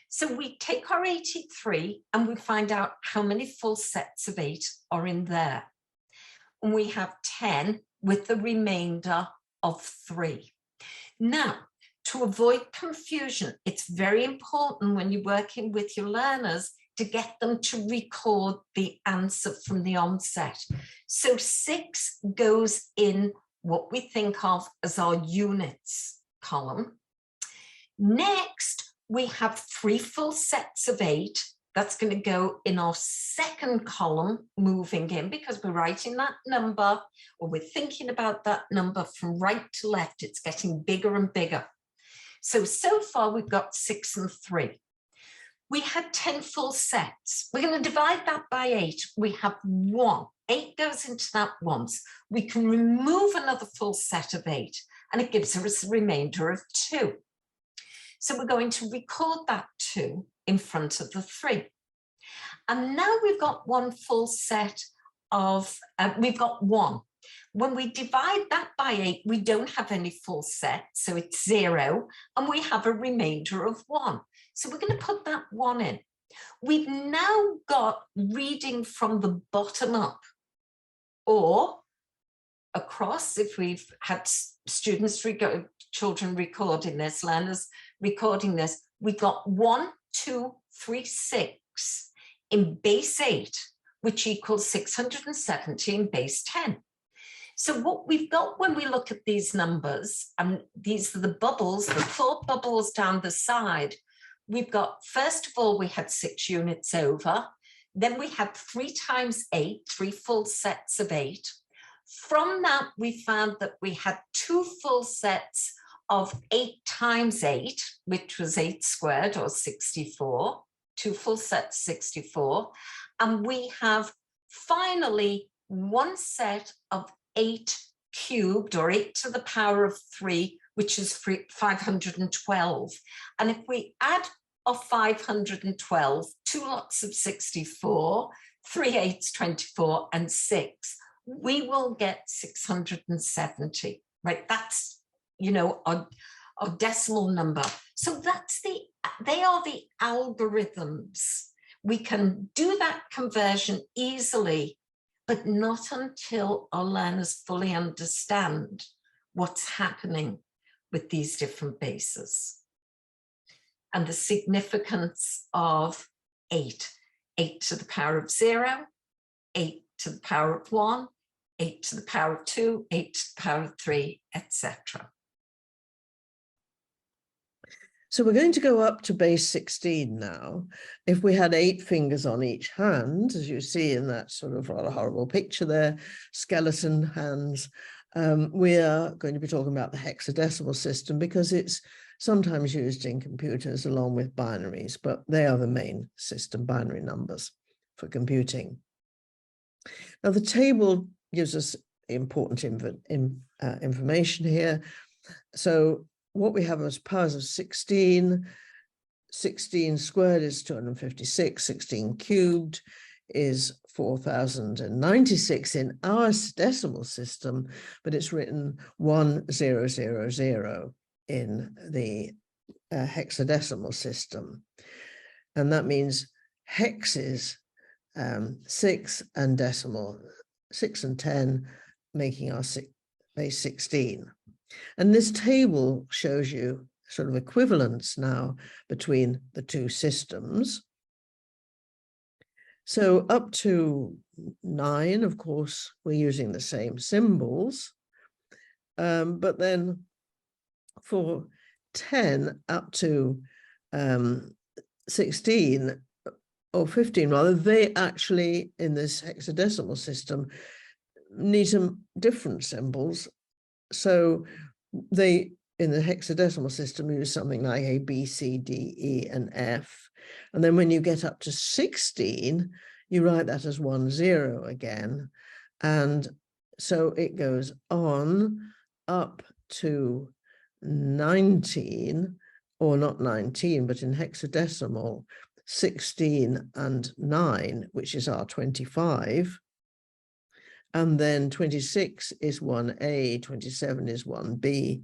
So we take our 83 and we find out how many full sets of 8 are in there. And we have 10 with the remainder of 3. Now, to avoid confusion, it's very important when you're working with your learners to get them to record the answer from the onset. So 6 goes in what we think of as our units column. Next, we have 3 full sets of 8. That's going to go in our second column, moving in, because we're writing that number, or we're thinking about that number from right to left. It's getting bigger and bigger. So far we've got 6 and 3. We had 10 full sets. We're going to divide that by 8. We have 1. 8 goes into that once. We can remove another full set of 8, and it gives us a remainder of 2. So we're going to record that 2 in front of the 3. And now we've got 1 full set of, we've got 1. When we divide that by 8, we don't have any full sets, so it's 0, and we have a remainder of 1. So we're going to put that 1 in. We've now got reading from the bottom up, or across, if we've had students, children recording this, learners recording this, we've got 1, 2, 3, 6 in base 8, which equals 670 in base 10. So what we've got when we look at these numbers, and these are the bubbles, the 4 bubbles down the side, we've got, first of all, we had 6 units over. Then we had 3 times 8, 3 full sets of 8. From that, we found that we had 2 full sets of 8 times 8, which was 8 squared, or 64. 2 full sets, 64. And we have finally 1 set of 8 cubed, or 8 to the power of 3, which is 512. And if we add our 512, 2 lots of 64, 3 8s, 24, and 6, we will get 670, right? That's, you know, our decimal number. So they are the algorithms. We can do that conversion easily, but not until our learners fully understand what's happening with these different bases and the significance of 8. 8 to the power of 0, 8 to the power of 1, 8 to the power of 2, 8 to the power of 3, etc. So we're going to go up to base 16 now. If we had 8 fingers on each hand, as you see in that sort of rather horrible picture there, skeleton hands, we are going to be talking about the hexadecimal system because it's sometimes used in computers along with binaries, but they are the main system, binary numbers for computing. Now the table gives us important information here. So what we have as powers of 16, 16 squared is 256, 16 cubed is 4096 in our decimal system, but it's written 1000 in the hexadecimal system. And that means hexes 6 and decimal 6 and 10, making our base 16. And this table shows you sort of equivalence now between the two systems. So up to 9, of course, we're using the same symbols. But then for 10 up to 16 or 15 rather, they actually in this hexadecimal system need some different symbols. So they in the hexadecimal system use something like A, B, C, D, E, and F. And then when you get up to 16, you write that as 10 again. And so it goes on up to 19, or not 19, but in hexadecimal, 16 and 9, which is our 25. And then 26 is 1A, 27 is 1B,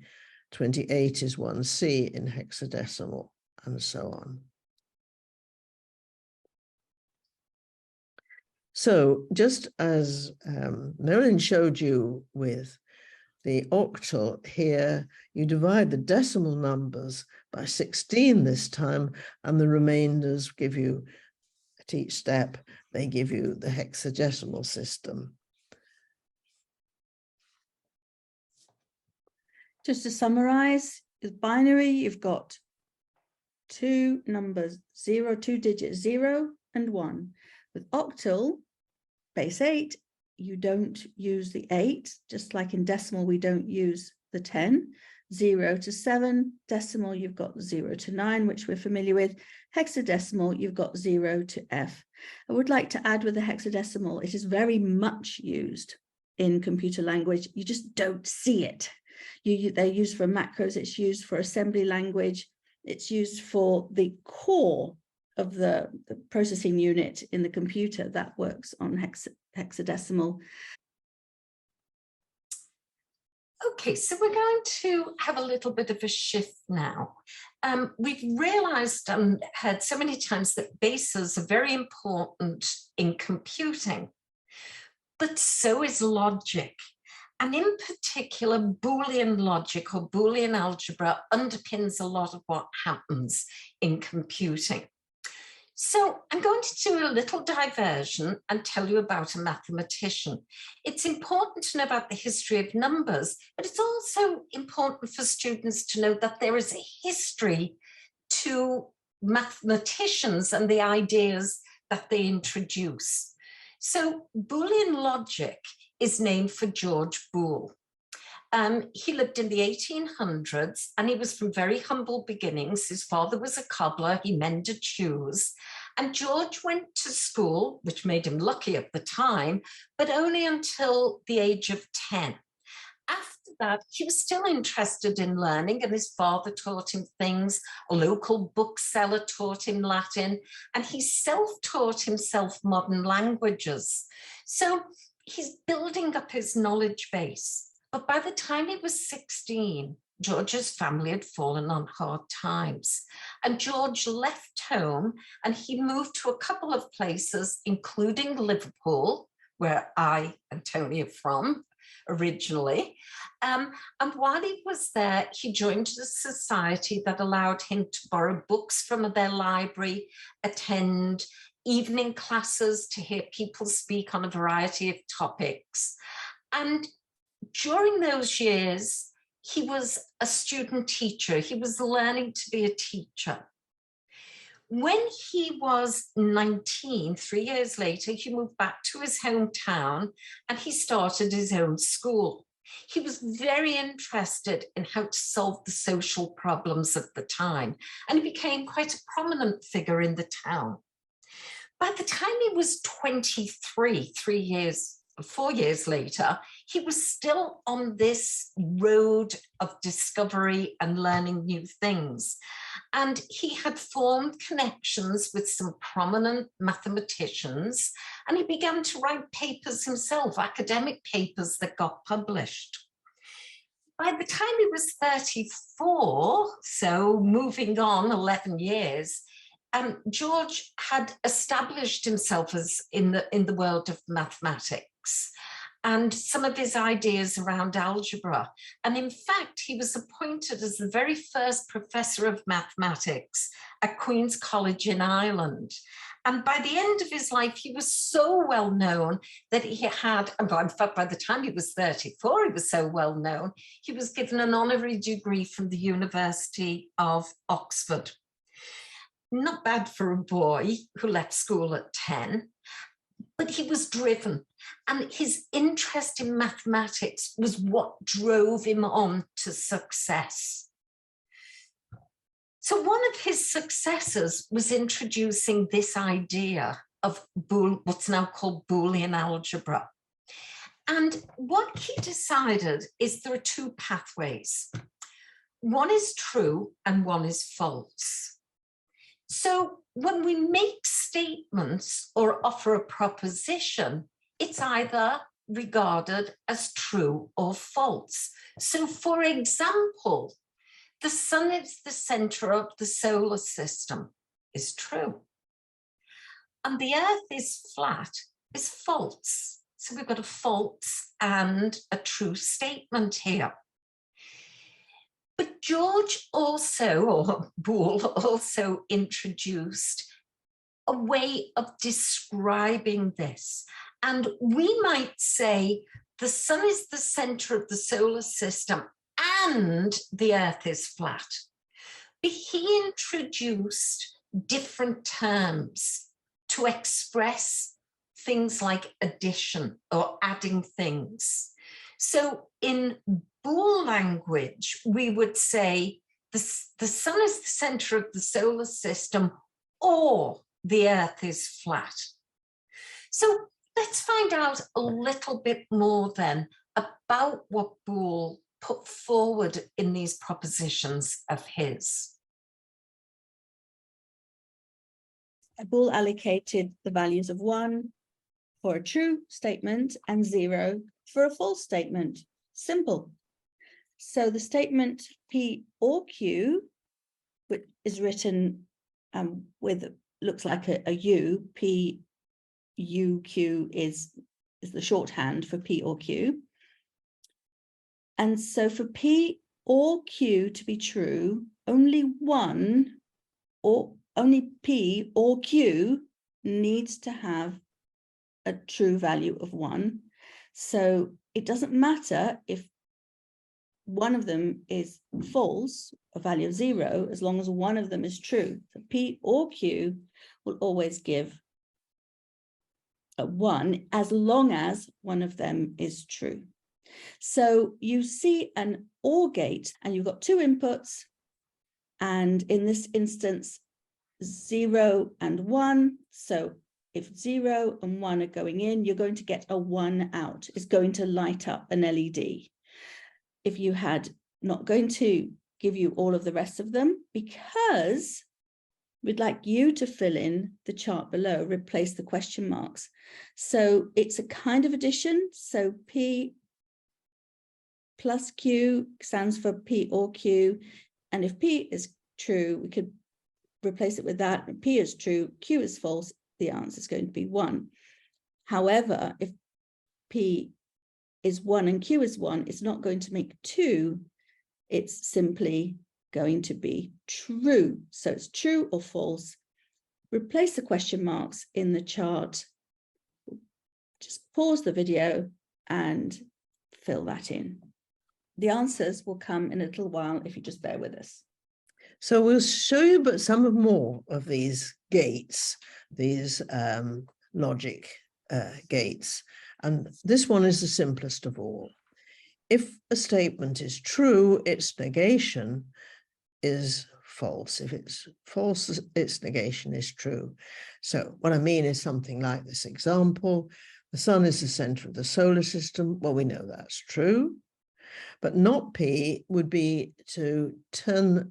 28 is 1C in hexadecimal, and so on. So just as Marilyn showed you with the octal here, you divide the decimal numbers by 16 this time, and the remainders give you, at each step, they give you the hexadecimal system. Just to summarize, with binary, you've got two numbers, 2 digits, 0 and 1. With octal, base 8, you don't use the 8, just like in decimal, we don't use the 10. 0 to 7, decimal, you've got 0 to 9, which we're familiar with. Hexadecimal, you've got 0 to F. I would like to add with the hexadecimal, it is very much used in computer language. You just don't see it. They're used for macros, it's used for assembly language, it's used for the core of the processing unit in the computer that works on hexadecimal. Okay, so we're going to have a little bit of a shift now. We've realized and heard so many times that bases are very important in computing, but so is logic. And in particular, Boolean logic or Boolean algebra underpins a lot of what happens in computing. So I'm going to do a little diversion and tell you about a mathematician. It's important to know about the history of numbers, but it's also important for students to know that there is a history to mathematicians and the ideas that they introduce. So Boolean logic is named for George Boole. He lived in the 1800s and he was from very humble beginnings. His father was a cobbler, he mended shoes. And George went to school, which made him lucky at the time, but only until the age of 10. After that, he was still interested in learning, and his father taught him things. A local bookseller taught him Latin, and he self-taught himself modern languages. So he's building up his knowledge base. But by the time he was 16, George's family had fallen on hard times. And George left home and he moved to a couple of places, including Liverpool, where I and Tony are from originally. And while he was there, he joined a society that allowed him to borrow books from their library, attend evening classes to hear people speak on a variety of topics. And during those years, he was a student teacher. He was learning to be a teacher. When he was 19, 3 years later, he moved back to his hometown and he started his own school. He was very interested in how to solve the social problems of the time, and he became quite a prominent figure in the town. By the time he was 23, 4 years later, he was still on this road of discovery and learning new things. And he had formed connections with some prominent mathematicians, and he began to write papers himself, academic papers that got published. By the time he was 34, so moving on 11 years, George had established himself as in the world of mathematics and some of his ideas around algebra. And in fact, he was appointed as the very first professor of mathematics at Queen's College in Ireland. And by the end of his life, he was so well known that he had, in fact, by the time he was 34, he was so well known, he was given an honorary degree from the University of Oxford. Not bad for a boy who left school at 10, but he was driven, and his interest in mathematics was what drove him on to success. So one of his successors was introducing this idea of what's now called Boolean algebra. And what he decided is there are two pathways. One is true and one is false. So when we make statements or offer a proposition, it's either regarded as true or false. So for example, the sun is the center of the solar system is true. And the earth is flat is false. So we've got a false and a true statement here. But George also, or Boole also introduced a way of describing this. And we might say the sun is the center of the solar system and the earth is flat. But he introduced different terms to express things like addition or adding things. So in Boole language, we would say the sun is the center of the solar system or the earth is flat. So let's find out a little bit more then about what Boole put forward in these propositions of his. Boole allocated the values of 1 for a true statement and 0 for a false statement. Simple. So the statement P or Q, which is written with, looks like a U, P, U, Q is the shorthand for P or Q. And so for P or Q to be true, only P or Q needs to have a true value of 1. So it doesn't matter if one of them is false, a value of 0, as long as one of them is true. So P or Q will always give a 1 as long as one of them is true. So you see an OR gate and you've got two inputs, and in this instance 0 and 1. So if 0 and 1 are going in, you're going to get a 1 out. It's going to light up an LED. If you had not going to give you all of the rest of them, because we'd like you to fill in the chart below, replace the question marks. So it's a kind of addition. So P plus Q stands for P or Q. And if P is true, we could replace it with that. P is true, Q is false, the answer is going to be 1. However, if P is 1 and Q is 1, it's not going to make 2. It's simply going to be true. So it's true or false. Replace the question marks in the chart. Just pause the video and fill that in. The answers will come in a little while if you just bear with us. So we'll show you but some more of these gates, these logic gates. And this one is the simplest of all. If a statement is true, its negation is false. If it's false, its negation is true. So what I mean is something like this example. The sun is the center of the solar system. Well, we know that's true. But not P would be to turn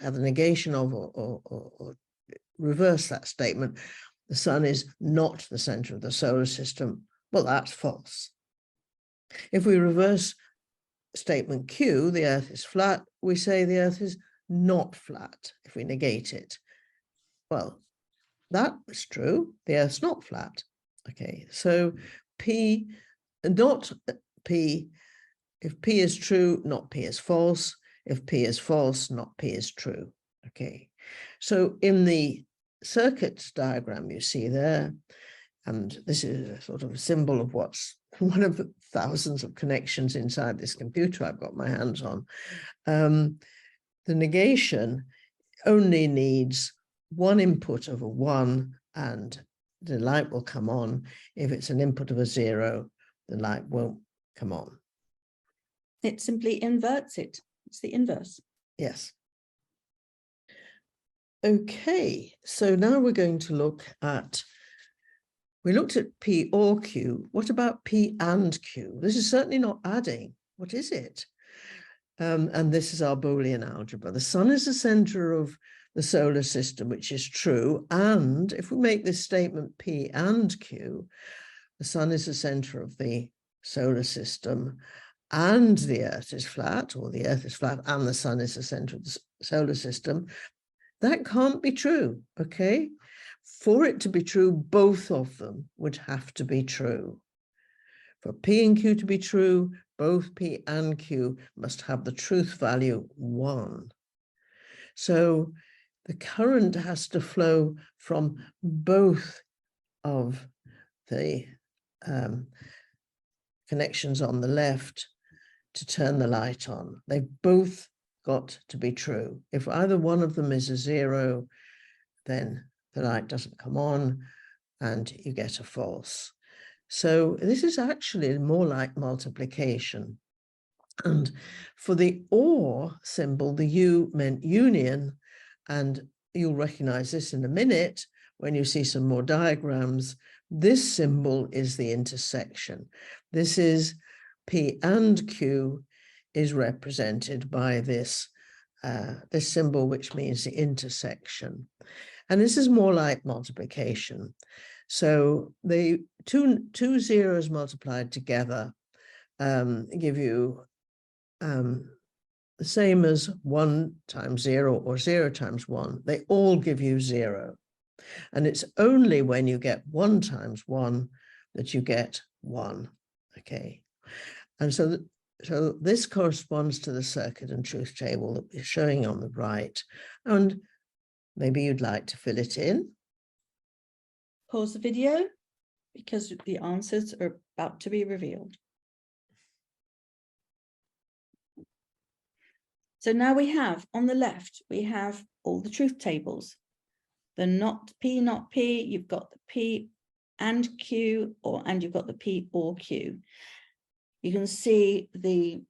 have the negation of or reverse that statement, the sun is not the center of the solar system. Well, that's false. If we reverse statement Q, the Earth is flat, we say the Earth is not flat if we negate it. Well, that is true. The Earth's not flat. Okay, so P, not P, if P is true, not P is false. If P is false, not P is true. Okay, so in the circuit diagram you see there, and this is a sort of a symbol of what's one of the thousands of connections inside this computer I've got my hands on. The negation only needs one input of a 1 and the light will come on. If it's an input of a 0, the light won't come on. It simply inverts it. It's the inverse. Yes. Okay, so now we're going to look at, we looked at P or Q. What about P and Q? This is certainly not adding. What is it? And this is our Boolean algebra. The sun is the center of the solar system, which is true. And if we make this statement P and Q, the sun is the center of the solar system and the Earth is flat, or the Earth is flat and the sun is the center of the solar system, that can't be true, okay? For it to be true, both of them would have to be true. For P and Q to be true, both P and Q must have the truth value 1. So the current has to flow from both of the connections on the left to turn the light on. They've both got to be true. If either one of them is a 0, then the light doesn't come on and you get a false. So this is actually more like multiplication. And for the OR symbol, the U meant union, and you'll recognize this in a minute when you see some more diagrams. This symbol is the intersection. This is P and Q is represented by this, this symbol, which means the intersection. And this is more like multiplication. So the two zeros multiplied together give you the same as 1 times 0 or 0 times 1. They all give you 0. And it's only when you get 1 times 1 that you get 1. Okay. And so this corresponds to the circuit and truth table that we're showing on the right. And maybe you'd like to fill it in. Pause the video because the answers are about to be revealed. So now we have, on the left, we have all the truth tables. The not P, you've got the P and Q, and you've got the P or Q. You can see the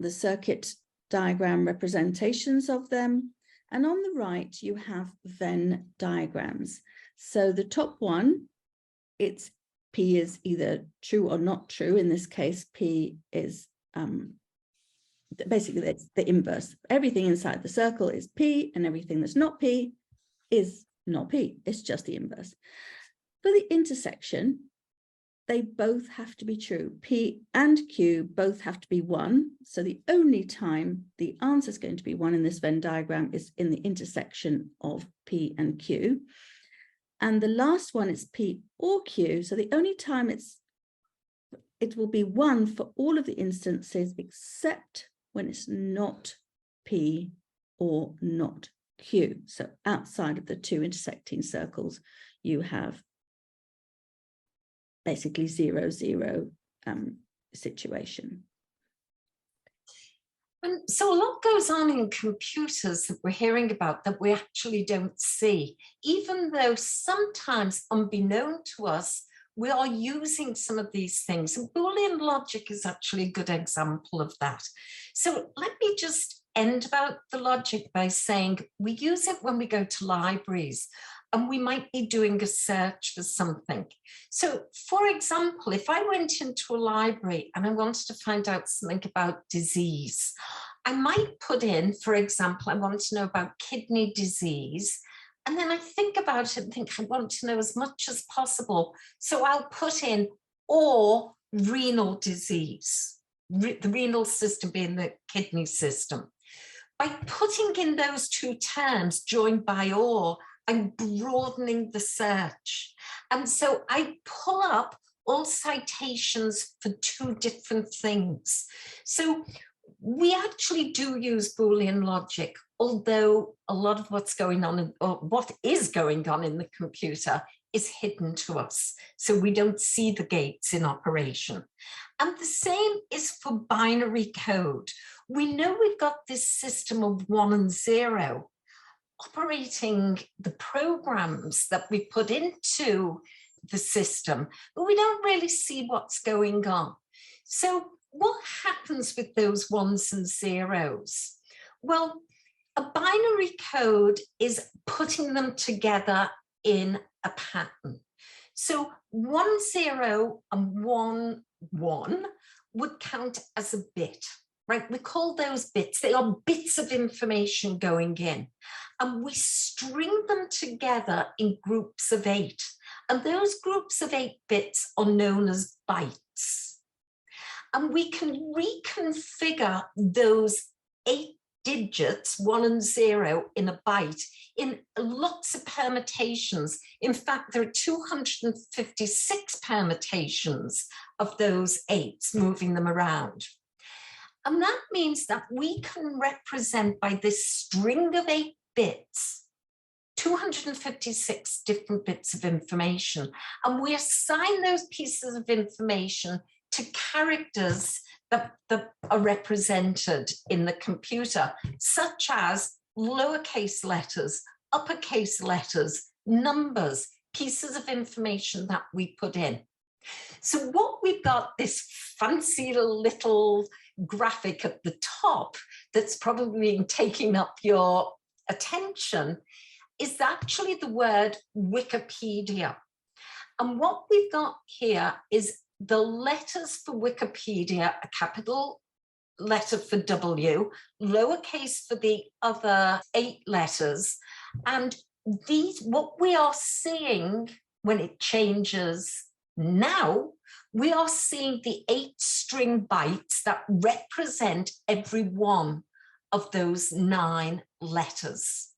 circuit diagram representations of them. And on the right, you have Venn diagrams. So the top one, it's P is either true or not true. In this case, P is basically it's the inverse. Everything inside the circle is P, and everything that's not P is not P. It's just the inverse. For the intersection, they both have to be true. P and Q both have to be 1. So the only time the answer is going to be 1 in this Venn diagram is in the intersection of P and Q. And the last one is P or Q. So the only time it will be 1 for all of the instances except when it's not P or not Q. So outside of the two intersecting circles, you have basically 0, 0 situation. So a lot goes on in computers that we're hearing about that we actually don't see, even though sometimes unbeknown to us, we are using some of these things. And Boolean logic is actually a good example of that. So let me just end about the logic by saying we use it when we go to libraries and we might be doing a search for something. So for example, if I went into a library and I wanted to find out something about disease, I might put in, for example, I want to know about kidney disease. And then I think about it and think I want to know as much as possible. So I'll put in or renal disease, the renal system being the kidney system. By putting in those two terms joined by or, I'm broadening the search. And so I pull up all citations for two different things. So we actually do use Boolean logic, although a lot of what's going on, or what is going on in the computer is hidden to us. So we don't see the gates in operation. And the same is for binary code. We know we've got this system of 1 and 0 operating the programs that we put into the system, but we don't really see what's going on. So what happens with those 1s and 0s? Well, a binary code is putting them together in a pattern. So 1 0 and 1 1 would count as a bit, right? We call those bits, they are bits of information going in, and we string them together in groups of 8. And those groups of 8 bits are known as bytes. And we can reconfigure those 8 digits, 1 and 0 in a byte, in lots of permutations. In fact, there are 256 permutations of those 8s, moving them around. And that means that we can represent by this string of 8 bits 256 different bits of information, and we assign those pieces of information to characters that are represented in the computer, such as lowercase letters, uppercase letters, numbers, pieces of information that we put in. So what we've got, this fancy little graphic at the top that's probably been taking up your attention, is actually the word Wikipedia. And what we've got here is the letters for Wikipedia, a capital letter for W, lowercase for the other 8 letters. And these, what we are seeing when it changes now, we are seeing the 8 string bytes that represent every one of those 9 letters.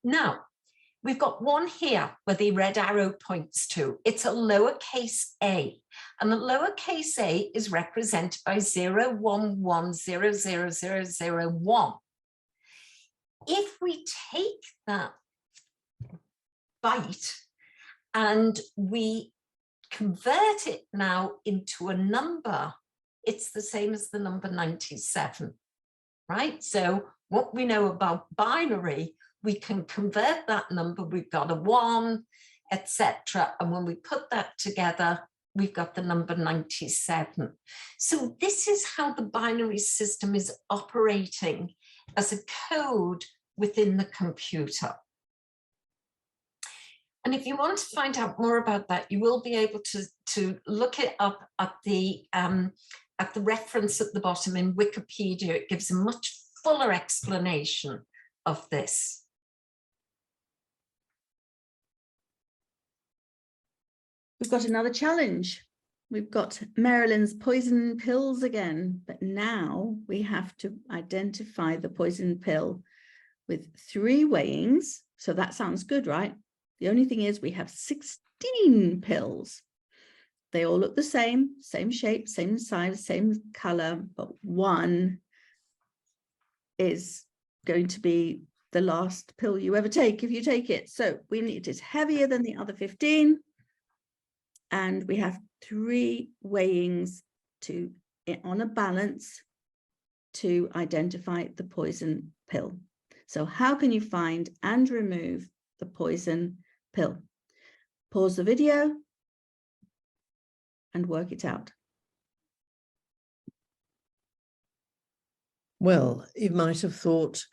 Now, we've got one here where the red arrow points to. It's a lowercase a, and the lowercase a is represented by 011000001. If we take that byte and we convert it now into a number, it's the same as the number 97, right? So what we know about binary, we can convert that number, we've got a 1, etc. And when we put that together, we've got the number 97. So this is how the binary system is operating as a code within the computer. And if you want to find out more about that, you will be able to look it up at the reference at the bottom in Wikipedia. It gives a much fuller explanation of this. We've got another challenge. We've got Marilyn's poison pills again, but now we have to identify the poison pill with 3 weighings. So that sounds good, right? The only thing is we have 16 pills. They all look the same shape, same size, same color, but one is going to be the last pill you ever take if you take it. So it is heavier than the other 15. And we have 3 weighings on a balance to identify the poison pill. So how can you find and remove the poison pill? Pause the video and work it out. Well, you might have thought,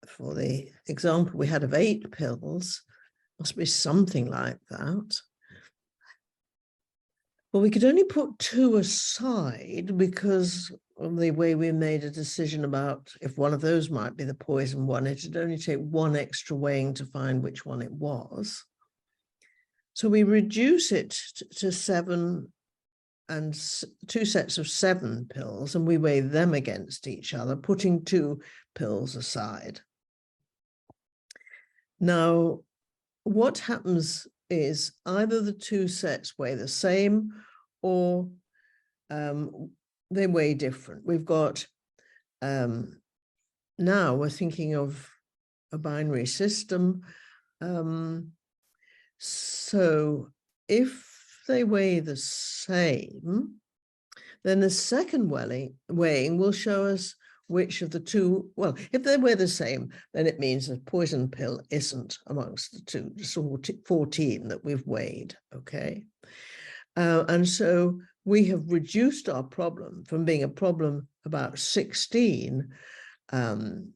for the example we had of 8 pills, must be something like that. Well, we could only put 2 aside because the way we made a decision about if one of those might be the poison one, it'd only take one extra weighing to find which one it was. So we reduce it to 7 and 2 sets of 7 pills, and we weigh them against each other, putting 2 pills aside. Now, what happens is either the 2 sets weigh the same or they weigh different. We've got, now we're thinking of a binary system. So if they weigh the same, then the second weighing will show us which of the 2, well, if they weigh the same, then it means the poison pill isn't amongst the 2, so 14 that we've weighed, okay? And so we have reduced our problem from being a problem about 16 to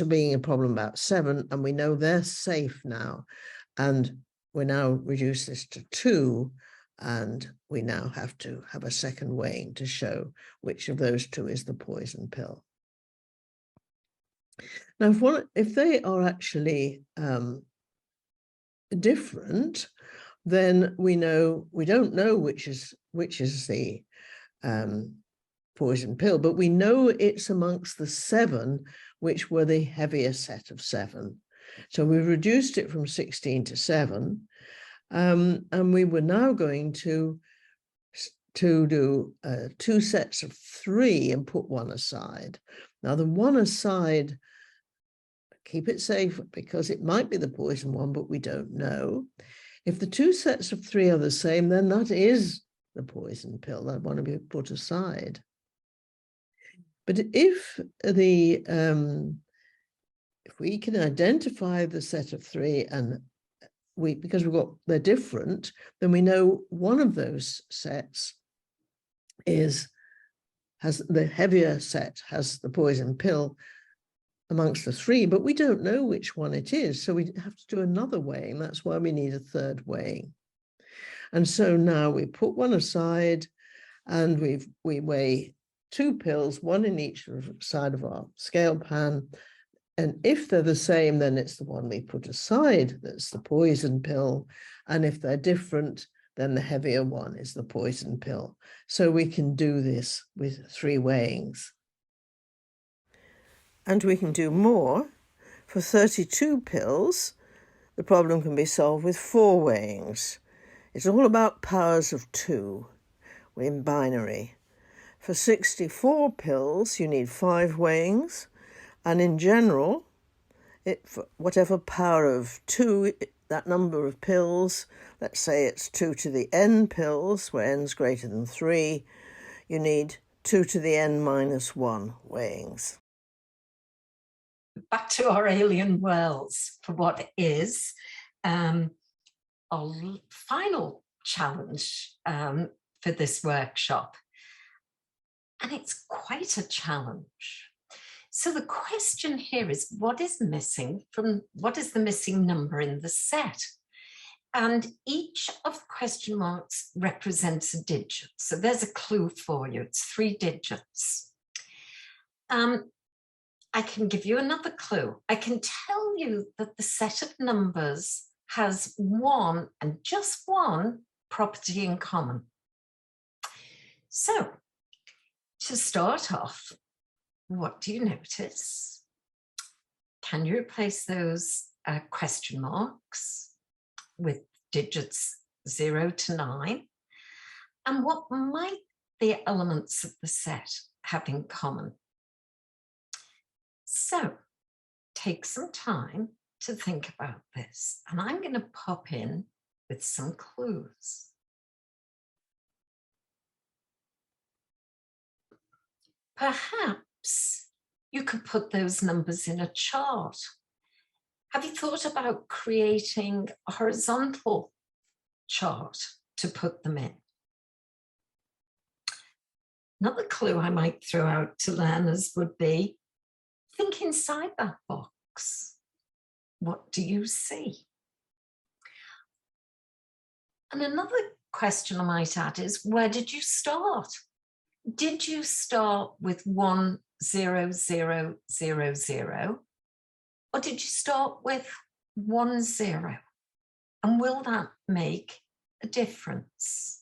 being a problem about 7, and we know they're safe now. And we now reduce this to 2, and we now have to have a second weighing to show which of those 2 is the poison pill. Now, if they are actually different, then we don't know which is the poison pill, but we know it's amongst the 7, which were the heavier set of 7. So we reduced it from 16 to 7, and we were now going to do 2 sets of 3 and put 1 aside. Now the 1 aside, keep it safe because it might be the poison one, but we don't know. If the 2 sets of 3 are the same, then that is the poison pill that want to be put aside. But if we can identify the set of 3 and because they're different, then we know one of those sets has the heavier set, has the poison pill amongst the 3, but we don't know which one it is. So we have to do another weighing. That's why we need a third weighing. And so now we put 1 aside and we weigh 2 pills, 1 in each side of our scale pan. And if they're the same, then it's the one we put aside that's the poison pill. And if they're different, then the heavier one is the poison pill. So we can do this with 3 weighings. And we can do more. For 32 pills, the problem can be solved with 4 weighings. It's all about powers of 2. We're in binary. For 64 pills, you need 5 weighings. And in general, for whatever power of 2, that number of pills, let's say it's 2 to the n pills, where n's greater than 3, you need 2 to the n minus 1 weighings. Back to our alien worlds for what is our final challenge for this workshop. And it's quite a challenge. So the question here is, what is the missing number in the set? And each of the question marks represents a digit. So there's a clue for you. It's 3 digits. I can give you another clue. I can tell you that the set of numbers has 1 and just 1 property in common. So to start off, what do you notice? Can you replace those question marks with digits 0 to 9? And what might the elements of the set have in common? So take some time to think about this, and I'm going to pop in with some clues. Perhaps you could put those numbers in a chart. Have you thought about creating a horizontal chart to put them in? Another clue I might throw out to learners would be, think inside that box. What do you see? And another question I might add is, where did you start? did you start with 1, 0, 0, 0, 0? Or did you start with 1, 0? And will that make a difference?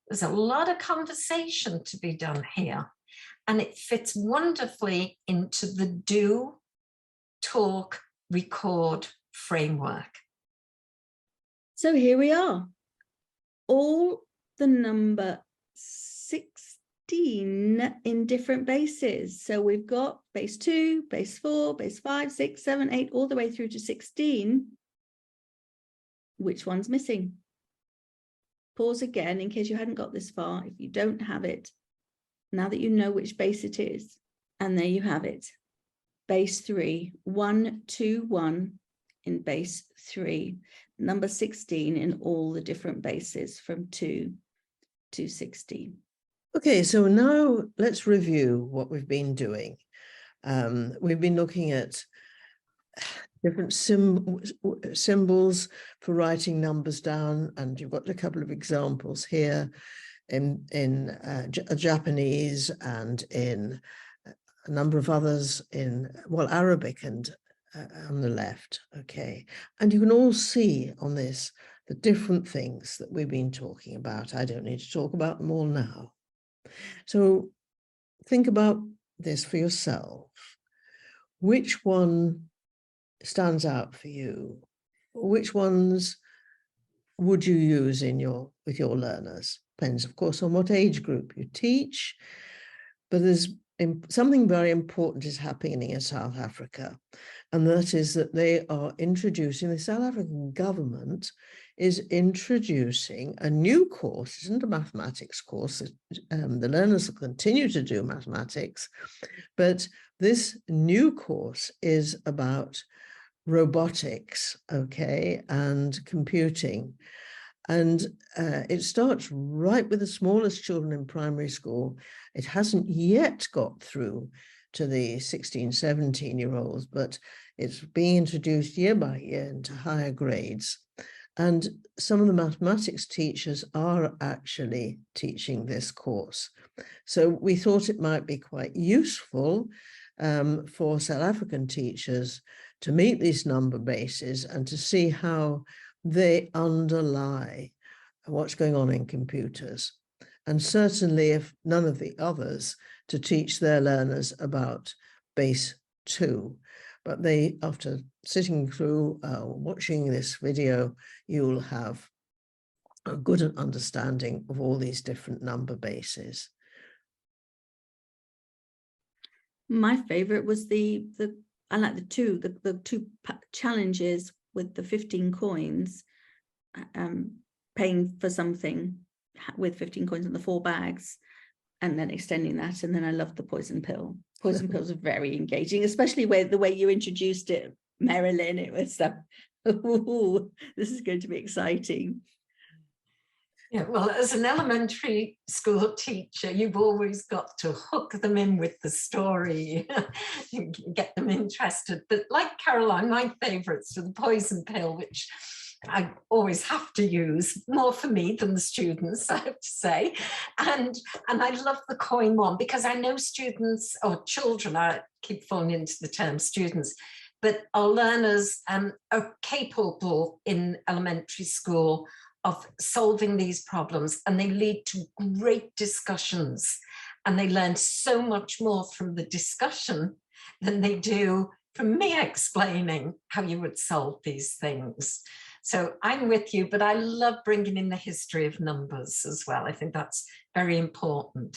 There's a lot of conversation to be done here, and it fits wonderfully into the do, talk, record framework. So here we are, all the number 16 in different bases. So we've got base 2, base 4, base 5, 6, 7, 8, all the way through to 16. Which one's missing? Pause again in case you hadn't got this far. If you don't have it, now that you know which base it is, and there you have it. Base 3, 1, 2, 1 in base 3, number 16 in all the different bases from 2 to 16. Okay, so now let's review what we've been doing. We've been looking at different symbols for writing numbers down, and you've got a couple of examples here in Japanese and in a number of others in, well, Arabic and on the left, okay. And you can all see on this the different things that we've been talking about. I don't need to talk about them all now. So think about this for yourself. Which one stands out for you? Which ones would you use with your learners? Depends, of course, on what age group you teach, but there's something very important is happening in South Africa, and that is that they are introducing, the South African government is introducing a new course. It isn't a mathematics course. The learners will continue to do mathematics, but this new course is about robotics, okay, and computing. And it starts right with the smallest children in primary school. It hasn't yet got through to the 16, 17-year-olds, but it's being introduced year by year into higher grades. And some of the mathematics teachers are actually teaching this course. So we thought it might be quite useful for South African teachers to meet these number bases and to see how they underlie what's going on in computers. And certainly, if none of the others, to teach their learners about base 2. But they, after sitting through watching this video, you'll have a good understanding of all these different number bases. My favorite was I like the two challenges with the 15 coins, paying for something with 15 coins in the 4 bags, and then extending that. And then I loved the poison pill. Poison pills are very engaging, especially the way you introduced it, Marilyn. It was ooh, this is going to be exciting. Yeah, well, as an elementary school teacher, you've always got to hook them in with the story, get them interested. But like Caroline, my favourites are the poison pill, which I always have to use, more for me than the students, I have to say. And I love the coin one, because I know students or children, I keep falling into the term students, but our learners are capable in elementary school of solving these problems, and they lead to great discussions, and they learn so much more from the discussion than they do from me explaining how you would solve these things. So I'm with you, but I love bringing in the history of numbers as well. I think that's very important.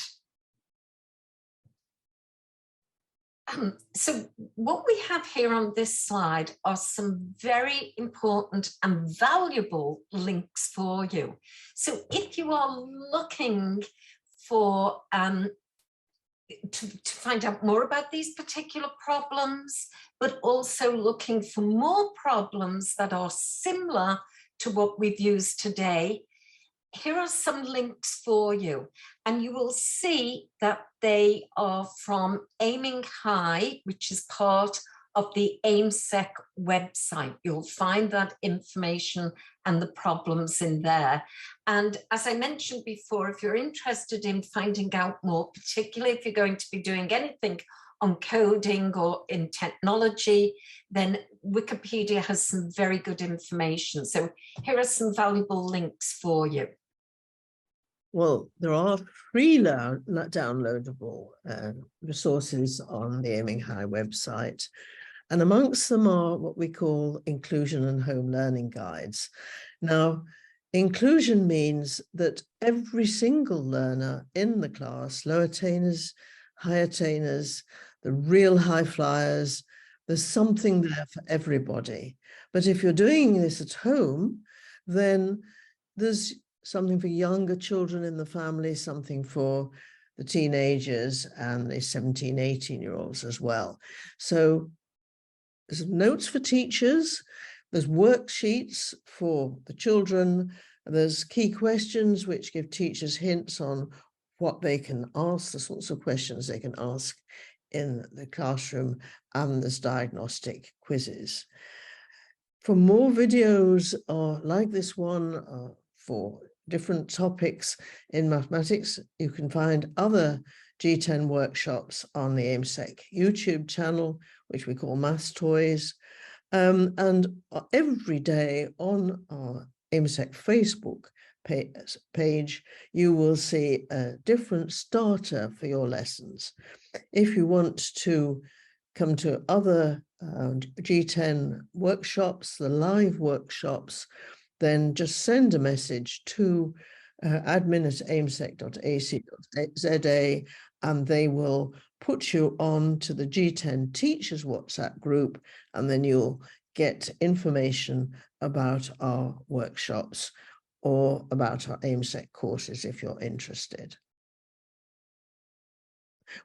So what we have here on this slide are some very important and valuable links for you. So if you are looking for to find out more about these particular problems, but also looking for more problems that are similar to what we've used today, here are some links for you, and you will see that they are from Aiming High, which is part of the AIMSEC website. You'll find that information and the problems in there. And as I mentioned before, if you're interested in finding out more, particularly if you're going to be doing anything on coding or in technology, then Wikipedia has some very good information. So here are some valuable links for you. Well, there are free downloadable resources on the Aiming High website. And amongst them are what we call inclusion and home learning guides. Now, inclusion means that every single learner in the class, low attainers, high attainers, the real high flyers, there's something there for everybody. But if you're doing this at home, then there's something for younger children in the family, something for the teenagers and the 17, 18-year-olds as well. So there's notes for teachers, there's worksheets for the children, there's key questions which give teachers hints on what they can ask, the sorts of questions they can ask in the classroom, and there's diagnostic quizzes. For more videos like this one for different topics in mathematics, you can find other GTEN workshops on the AIMSEC YouTube channel, which we call Maths Toys. And every day on our AIMSEC Facebook page, you will see a different starter for your lessons. If you want to come to other GTEN workshops, the live workshops, then just send a message to admin@aimsec.ac.za, and they will put you on to the GTEN Teachers WhatsApp group, and then you'll get information about our workshops or about our AIMSEC courses if you're interested.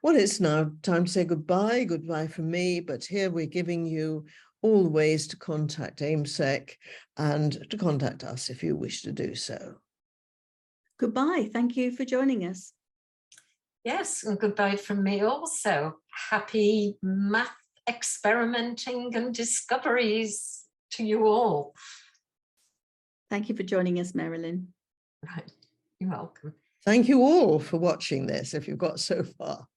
Well, it's now time to say goodbye. Goodbye from me, but here we're giving you all the ways to contact AIMSEC and to contact us if you wish to do so. Goodbye. Thank you for joining us. Yes, and goodbye from me also. Happy math experimenting and discoveries to you all. Thank you for joining us, Marilyn. Right, you're welcome. Thank you all for watching this, if you've got so far.